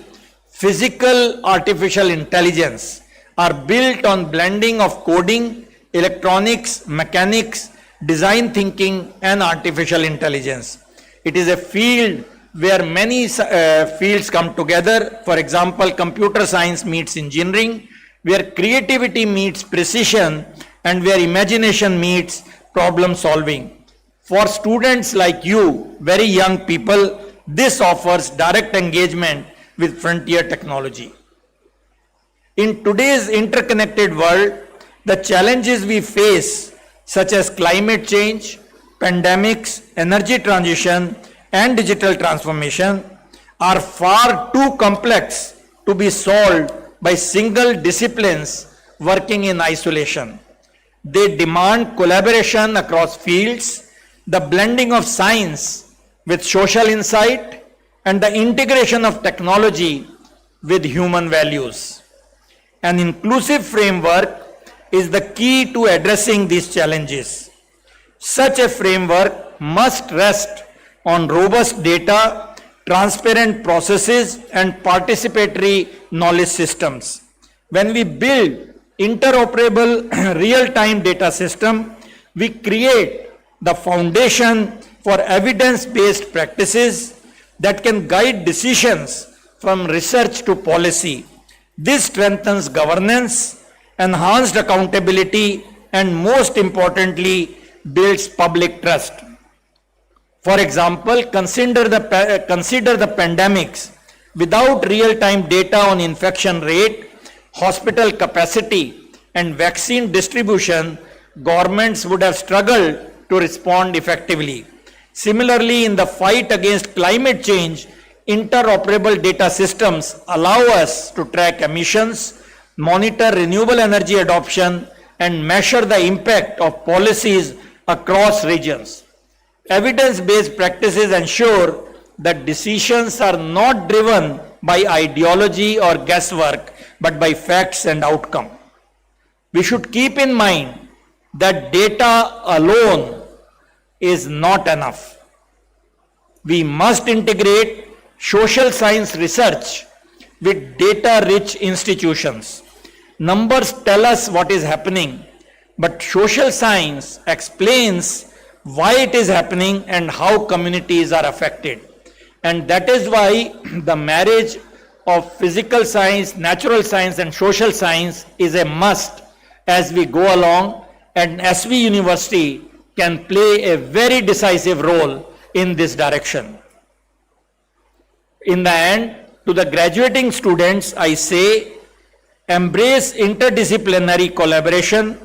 physical artificial intelligence are built on blending of coding, electronics, mechanics, design thinking, and artificial intelligence. It is a field where many fields come together. For example, computer science meets engineering, where creativity meets precision, and where imagination meets problem solving. For students like you, very young people, this offers direct engagement with frontier technology. In today's interconnected world, the challenges we face, such as climate change, pandemics, energy transition, and digital transformation, are far too complex to be solved by single disciplines working in isolation. They demand collaboration across fields, the blending of science with social insight, and the integration of technology with human values. An inclusive framework is the key to addressing these challenges. Such a framework must rest on robust data, transparent processes, and participatory knowledge systems. When we build interoperable real-time data system, we create the foundation for evidence-based practices that can guide decisions from research to policy. This strengthens governance, enhanced accountability, and most importantly, builds public trust. For example, consider the pandemics. Without real-time data on infection rate, hospital capacity, and vaccine distribution, governments would have struggled to respond effectively. Similarly, in the fight against climate change, interoperable data systems allow us to track emissions, monitor renewable energy adoption, and measure the impact of policies across regions. Evidence-based practices ensure that decisions are not driven by ideology or guesswork, but by facts and outcome. We should keep in mind that data alone is not enough. We must integrate social science research with data-rich institutions. Numbers tell us what is happening, but social science explains why it is happening and how communities are affected. And that is why the marriage of physical science, natural science and social science is a must as we go along, and SV University can play a very decisive role in this direction. In the end, to the graduating students, I say, embrace interdisciplinary collaboration,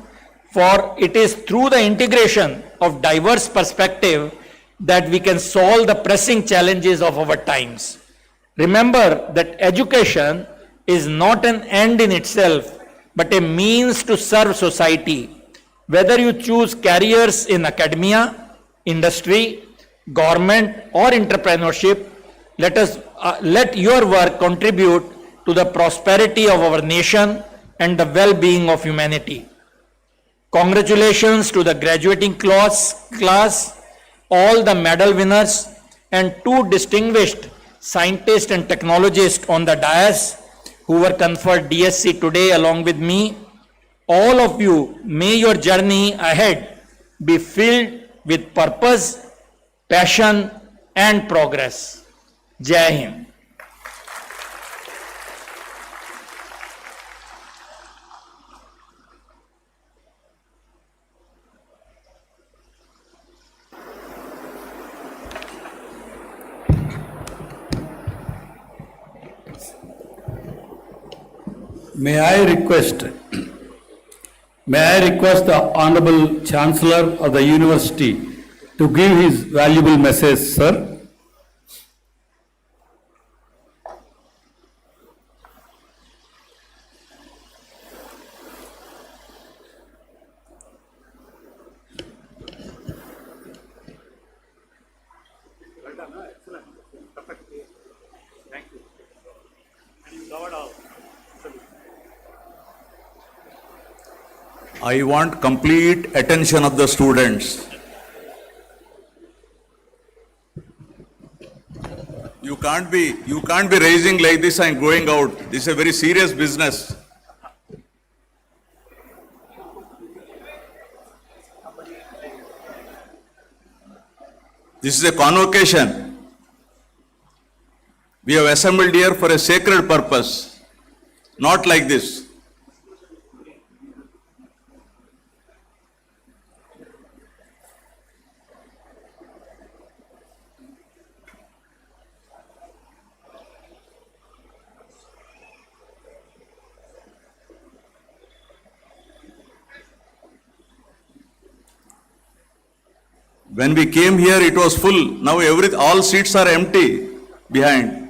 for it is through the integration of diverse perspective that we can solve the pressing challenges of our times. Remember that education is not an end in itself, but a means to serve society. Whether you choose careers in academia, industry, government or entrepreneurship, let your work contribute to the prosperity of our nation and the well-being of humanity. Congratulations to the graduating class, all the medal winners and 2 distinguished scientists and technologists on the dais who were conferred DSc today along with me. All of you, may your journey ahead be filled with purpose, passion and progress. Jai Hind. May I request the Honorable Chancellor of the University to give his valuable message, sir. I want complete attention of the students. You can't be raising like this and going out. This is a very serious business. This is a convocation. We have assembled here for a sacred purpose, not like this. When we came here, it was full. Now all seats are empty behind.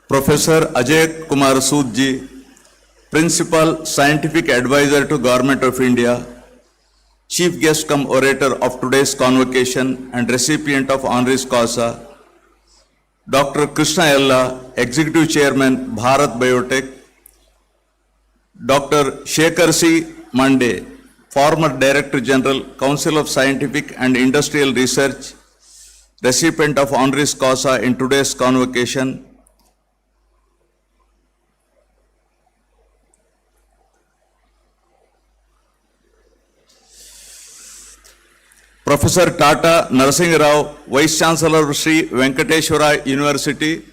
Professor Ajay Kumar Sood ji, Principal Scientific Advisor to Government of India, Chief Guest cum Orator of today's convocation and recipient of honoris causa, Dr. Krishna Ella, Executive Chairman, Bharat Biotech, Dr. Shekhar C. Mande, former Director General, Council of Scientific and Industrial Research, recipient of honoris causa in today's convocation, Professor Tata Narsingh Rao, Vice Chancellor of Sri Venkateswara University,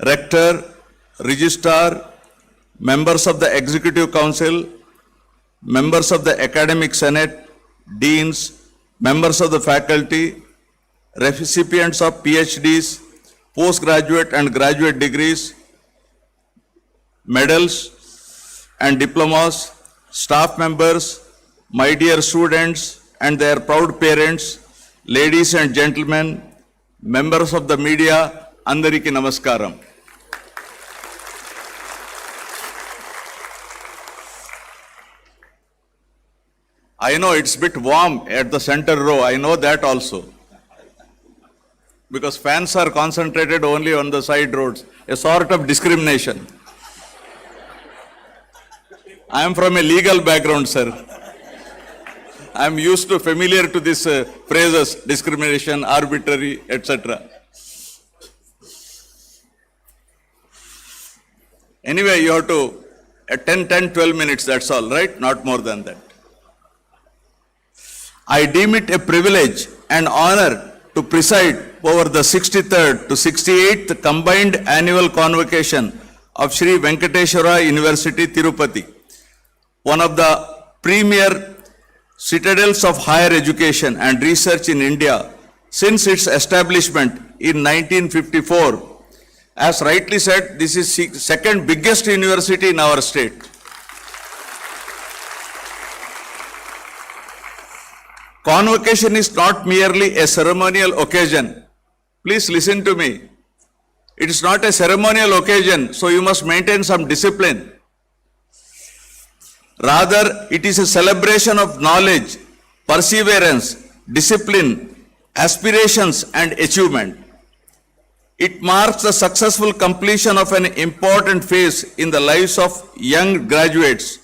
Rector, Registrar, members of the Executive Council, members of the Academic Senate, Deans, members of the faculty, recipients of PhDs, postgraduate and graduate degrees, medals and diplomas, staff members, my dear students and their proud parents, ladies and gentlemen, members of the media, Andariki Namaskaram. I know it's a bit warm at the center row, I know that also. Because fans are concentrated only on the side roads, a sort of discrimination. I am from a legal background, sir. I am used to familiar to these phrases, discrimination, arbitrary, etc. Anyway, you have to 12 minutes, that's all, right? Not more than that. I deem it a privilege and honor to preside over the 63rd to 68th combined annual convocation of Sri Venkateswara University, Tirupati, one of the premier citadels of higher education and research in India since its establishment in 1954. As rightly said, this is second biggest university in our state. Convocation is not merely a ceremonial occasion. Please listen to me. It is not a ceremonial occasion, so you must maintain some discipline. Rather, it is a celebration of knowledge, perseverance, discipline, aspirations, and achievement. It marks the successful completion of an important phase in the lives of young graduates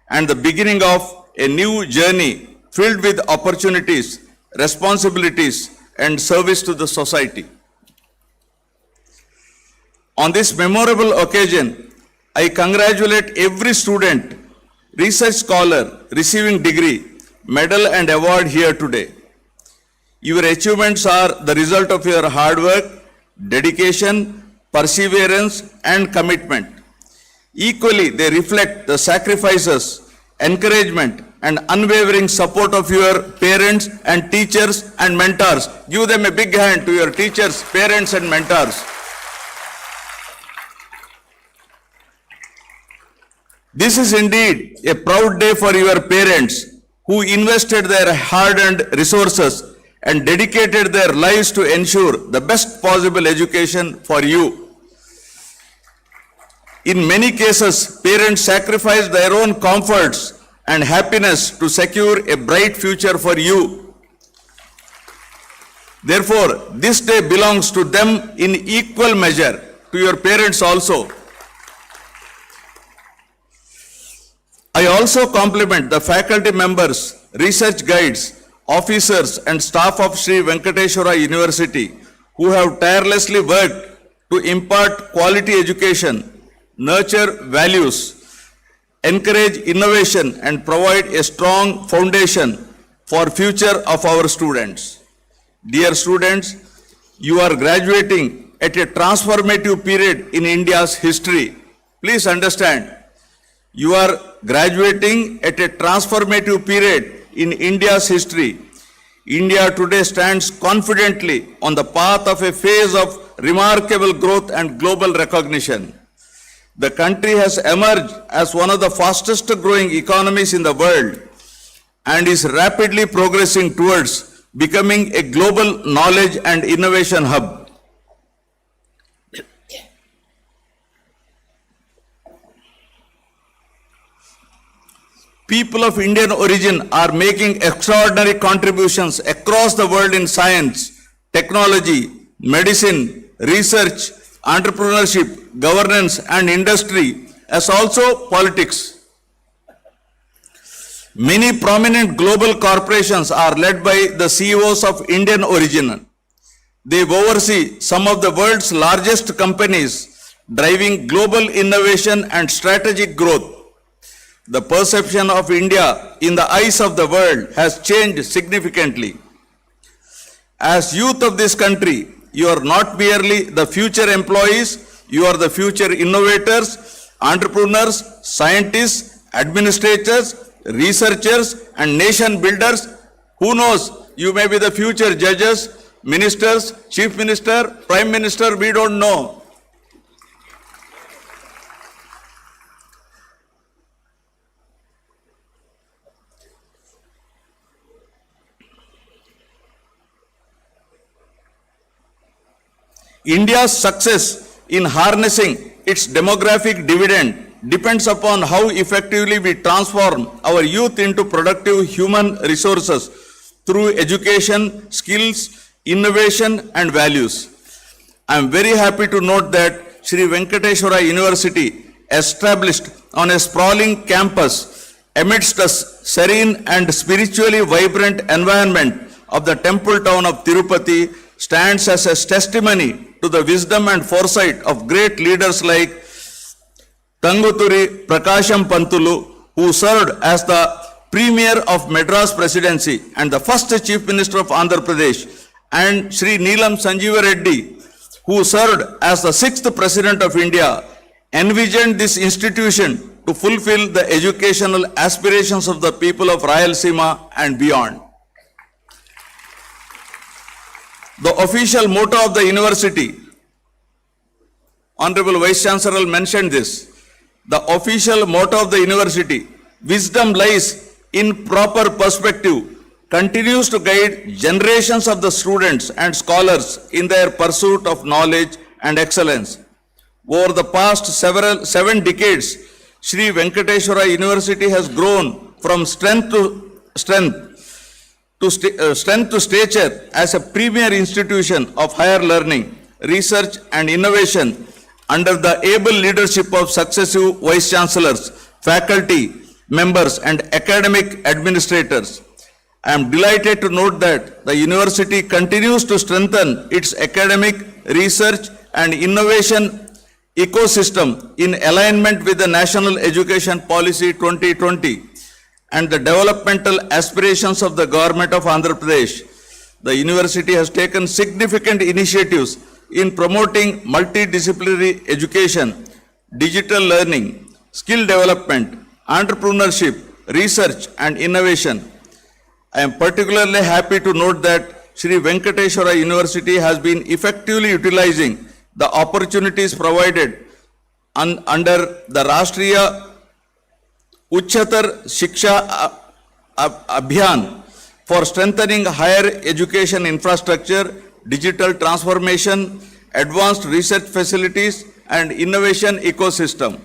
and the beginning of a new journey filled with opportunities, responsibilities, and service to the society. On this memorable occasion, I congratulate every student, research scholar receiving degree, medal, and award here today. Your achievements are the result of your hard work, dedication, perseverance, and commitment. Equally, they reflect the sacrifices, encouragement, and unwavering support of your parents and teachers and mentors. Give them a big hand to your teachers, parents, and mentors. This is indeed a proud day for your parents who invested their hard-earned resources and dedicated their lives to ensure the best possible education for you. In many cases, parents sacrifice their own comforts and happiness to secure a bright future for you. Therefore, this day belongs to them in equal measure, to your parents also. I also compliment the faculty members, research guides, officers and staff of Sri Venkateswara University who have tirelessly worked to impart quality education, nurture values, encourage innovation and provide a strong foundation for future of our students. Dear students, you are graduating at a transformative period in India's history. Please understand, you are graduating at a transformative period in India's history. India today stands confidently on the path of a phase of remarkable growth and global recognition. The country has emerged as one of the fastest growing economies in the world and is rapidly progressing towards becoming a global knowledge and innovation hub. People of Indian origin are making extraordinary contributions across the world in science, technology, medicine, research, entrepreneurship, governance and industry, as also politics. Many prominent global corporations are led by the CEOs of Indian origin. They oversee some of the world's largest companies, driving global innovation and strategic growth. The perception of India in the eyes of the world has changed significantly. As youth of this country, you are not merely the future employees, you are the future innovators, entrepreneurs, scientists, administrators, researchers, and nation builders. Who knows, you may be the future judges, ministers, chief minister, prime minister, we don't know. India's success in harnessing its demographic dividend depends upon how effectively we transform our youth into productive human resources through education, skills, innovation, and values. I am very happy to note that Sri Venkateswara University, established on a sprawling campus amidst the serene and spiritually vibrant environment of the temple town of Tirupati stands as a testimony to the wisdom and foresight of great leaders like Tanguturi Prakasham Pantulu, who served as the Premier of Madras Presidency and the first Chief Minister of Andhra Pradesh, and Sri Neelam Sanjeeva Reddy, who served as the 6th President of India, envisioned this institution to fulfill the educational aspirations of the people of Rayalaseema and beyond. The official motto of the university, Honorable Vice Chancellor mentioned this, the official motto of the university, wisdom lies in proper perspective, continues to guide generations of the students and scholars in their pursuit of knowledge and excellence. Over the past 7 decades, Sri Venkateswara University has grown from strength to stature as a premier institution of higher learning, research and innovation under the able leadership of successive vice chancellors, faculty, members and academic administrators. I am delighted to note that the university continues to strengthen its academic, research and innovation ecosystem in alignment with the National Education Policy 2020 and the developmental aspirations of the government of Andhra Pradesh. The university has taken significant initiatives in promoting multidisciplinary education, digital learning, skill development, entrepreneurship, research and innovation. I am particularly happy to note that Sri Venkateswara University has been effectively utilizing the opportunities provided under the Rashtriya Uchchatar Shiksha Abhiyan for strengthening higher education infrastructure, digital transformation, advanced research facilities and innovation ecosystem.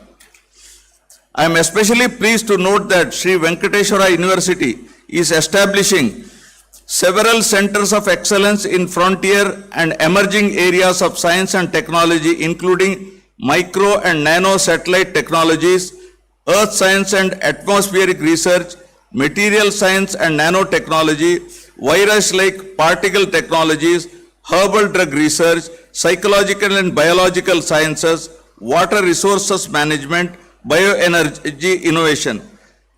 I am especially pleased to note that Sri Venkateswara University is establishing several centers of excellence in frontier and emerging areas of science and technology, including micro and nano satellite technologies, earth science and atmospheric research, material science and nanotechnology, virus-like particle technologies, herbal drug research, psychological and biological sciences, water resources management, bioenergy innovation.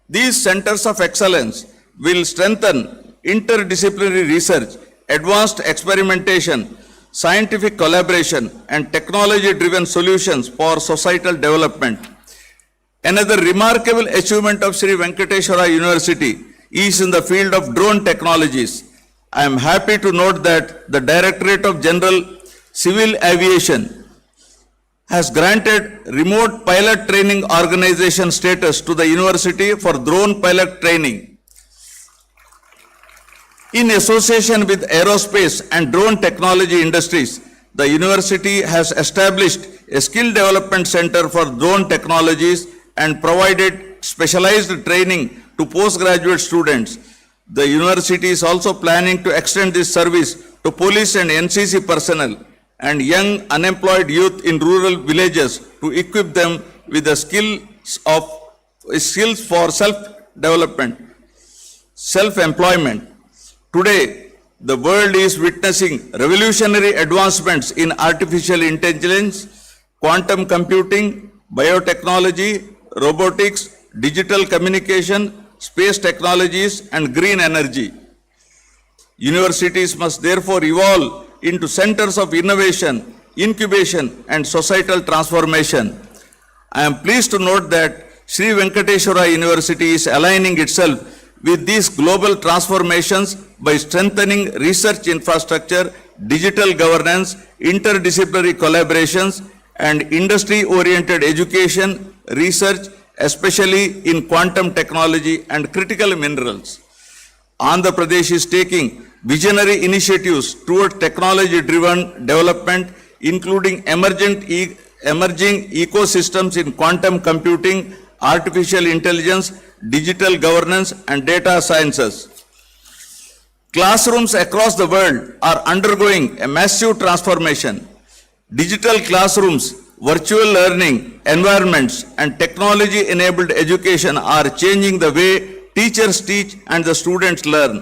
These centers of excellence will strengthen interdisciplinary research, advanced experimentation, scientific collaboration, and technology-driven solutions for societal development. Another remarkable achievement of Sri Venkateswara University is in the field of drone technologies. I am happy to note that the Directorate of General Civil Aviation has granted Remote Pilot Training Organization status to the university for drone pilot training. In association with aerospace and drone technology industries, the university has established a skill development center for drone technologies and provided specialized training to postgraduate students. The university is also planning to extend this service to police and NCC personnel and young unemployed youth in rural villages to equip them with the skills for self-development, self-employment. Today, the world is witnessing revolutionary advancements in artificial intelligence, quantum computing, biotechnology, robotics, digital communication, space technologies, and green energy. Universities must therefore evolve into centers of innovation, incubation, and societal transformation. I am pleased to note that Sri Venkateswara University is aligning itself with these global transformations by strengthening research infrastructure, digital governance, interdisciplinary collaborations, and industry-oriented education, research, especially in quantum technology and critical minerals. Andhra Pradesh is taking visionary initiatives toward technology-driven development, including emerging ecosystems in quantum computing, artificial intelligence, digital governance, and data sciences. Classrooms across the world are undergoing a massive transformation. Digital classrooms virtual learning environments and technology-enabled education are changing the way teachers teach and the students learn.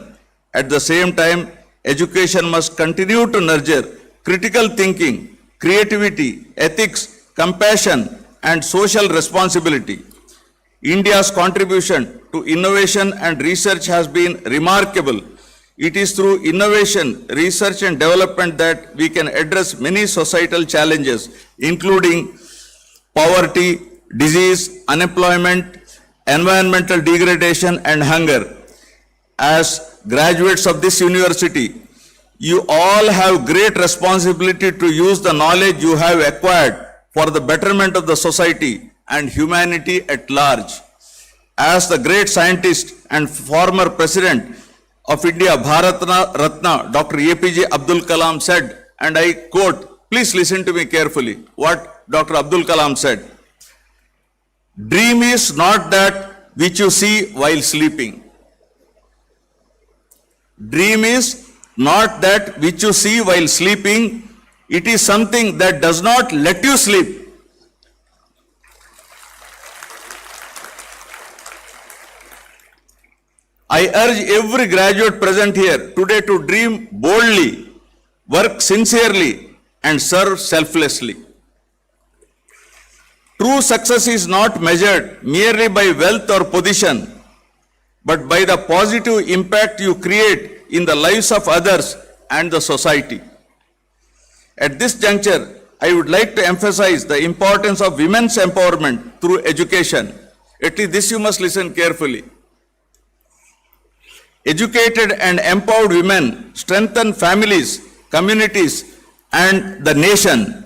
At the same time, education must continue to nurture critical thinking, creativity, ethics, compassion, and social responsibility. India's contribution to innovation and research has been remarkable. It is through innovation, research, and development that we can address many societal challenges, including poverty, disease, unemployment, environmental degradation, and hunger. As graduates of this university, you all have great responsibility to use the knowledge you have acquired for the betterment of the society and humanity at large. As the great scientist and former president of India, Bharat Ratna, Dr. APJ Abdul Kalam said, and I quote, please listen to me carefully, what Dr. Abdul Kalam said. Dream is not that which you see while sleeping. Dream is not that which you see while sleeping. It is something that does not let you sleep. I urge every graduate present here today to dream boldly, work sincerely, and serve selflessly. True success is not measured merely by wealth or position, but by the positive impact you create in the lives of others and the society. At this juncture, I would like to emphasize the importance of women's empowerment through education. At least this you must listen carefully. Educated and empowered women strengthen families, communities, and the nation.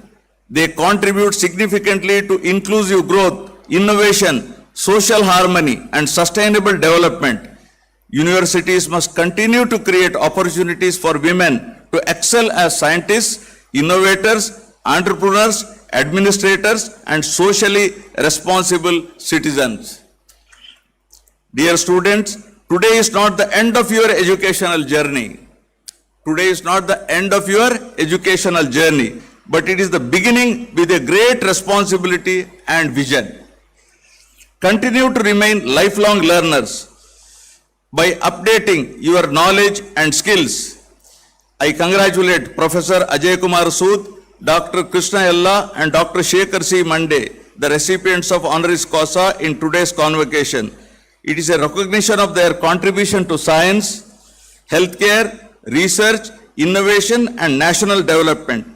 They contribute significantly to inclusive growth, innovation, social harmony, and sustainable development. Universities must continue to create opportunities for women to excel as scientists, innovators, entrepreneurs, administrators, and socially responsible citizens. Dear students, today is not the end of your educational journey. Today is not the end of your educational journey, but it is the beginning with a great responsibility and vision. Continue to remain lifelong learners by updating your knowledge and skills. I congratulate Professor Ajay Kumar Sood, Dr. Krishna Ella, and Dr. Shekhar C. Mande, the recipients of honoris causa in today's convocation. It is a recognition of their contribution to science, healthcare, research, innovation, and national development.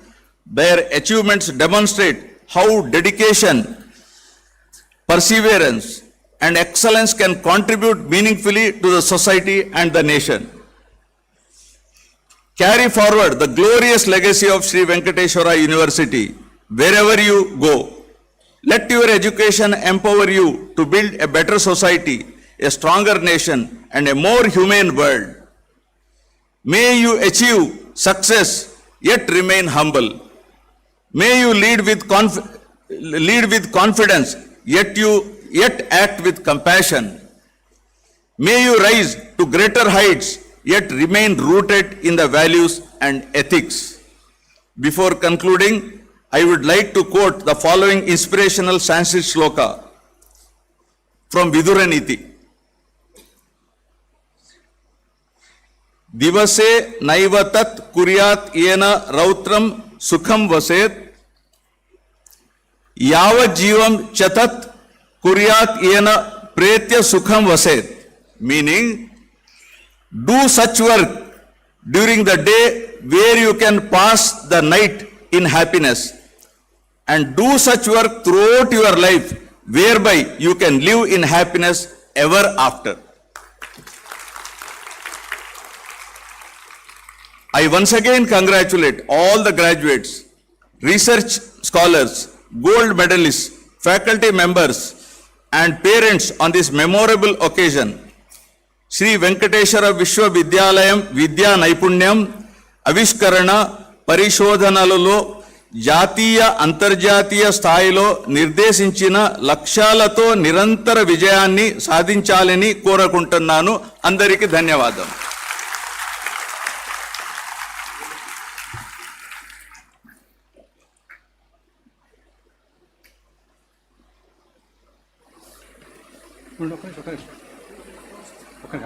Their achievements demonstrate how dedication, perseverance, and excellence can contribute meaningfully to the society and the nation. Carry forward the glorious legacy of Sri Venkateswara University wherever you go. Let your education empower you to build a better society, a stronger nation, and a more humane world. May you achieve success yet remain humble. May you lead with confidence yet act with compassion. May you rise to greater heights yet remain rooted in the values and ethics. Before concluding, I would like to quote the following inspirational Sanskrit shloka from Viduraniti. Divase naivatat kuryat yena rautram sukham vaset yavat jivam chatat kuryat yena pretya sukham vaset. Meaning, do such work during the day where you can pass the night in happiness, and do such work throughout your life whereby you can live in happiness ever after. I once again congratulate all the graduates, research scholars, gold medalists, faculty members, and parents on this memorable occasion. Sri Venkateswara Vishwavidyalayam Vidya Naipunyam Avishkarana Parishodhanaలలో జాతీయ అంతర్జాతీయ స్థాయిలో నిర్దేశించిన లక్ష్యాలతో నిరంతర విజయాన్ని సాధించాలని కోరుకుంటున్నాను. అందరికీ ధన్యవాదాలు.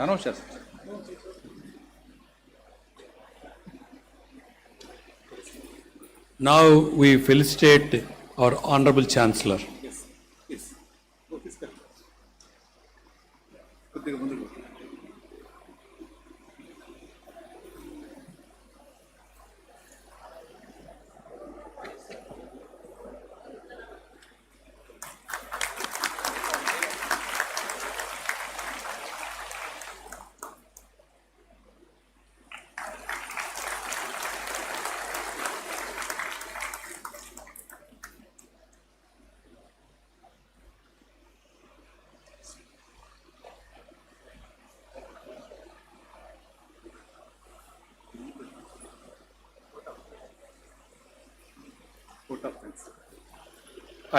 అనౌన్స్ చేస్తాను. Now we felicitate our Honorable Chancellor.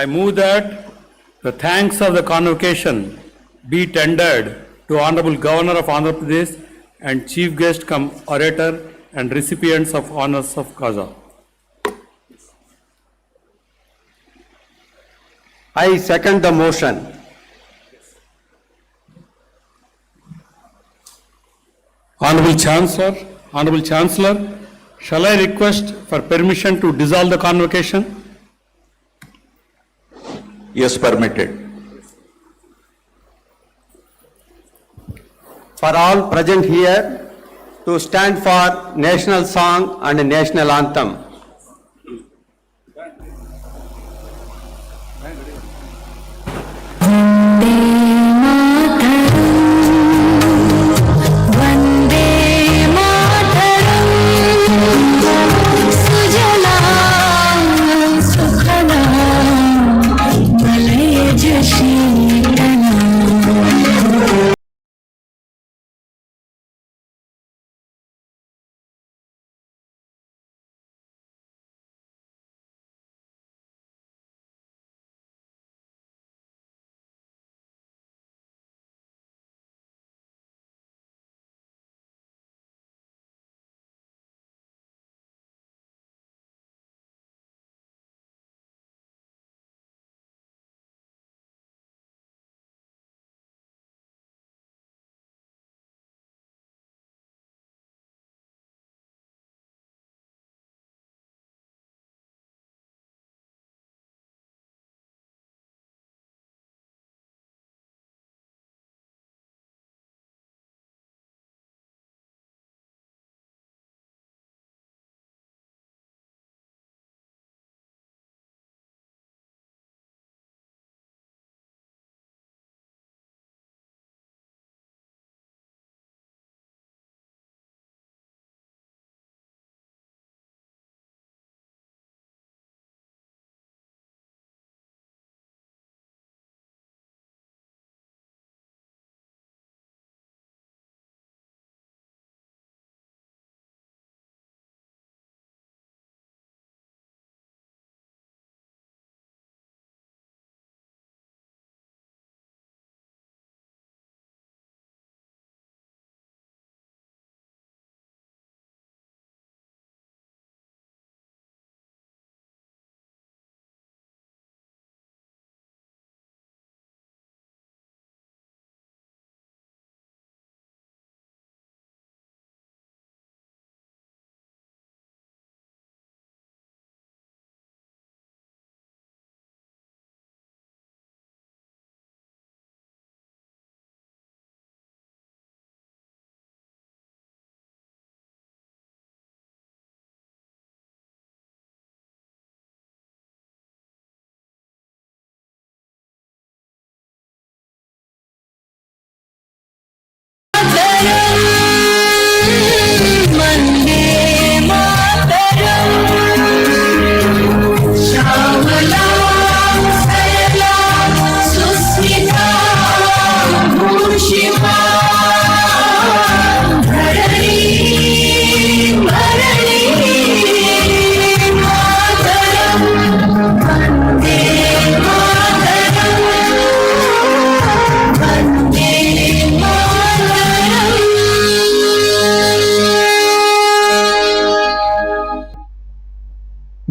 I move that the thanks of the convocation be tendered to Honorable Governor of Andhra Pradesh and Chief Guest cum Orator and recipients of honors of Kaza. I second the motion. Honorable Chancellor, shall I request for permission to dissolve the convocation? Yes, permitted. For all present here to stand for national song and national anthem.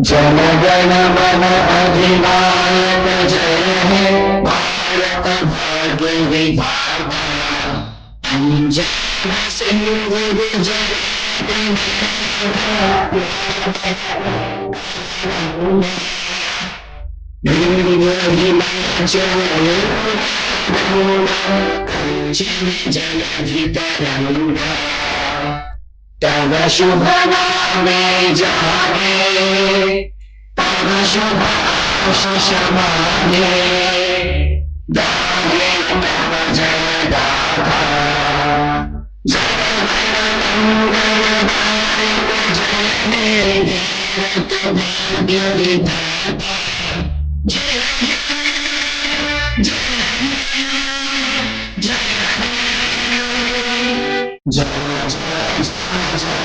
जनगण मन अधिनायक जय हे भारत भाग्य विधाता तव शुभ नामे जागे तव शुभ आशीष मांगे दागे तव जय दाता जय मंगलदायक जय देवत भाग्य विधाता जय जय जय जय जय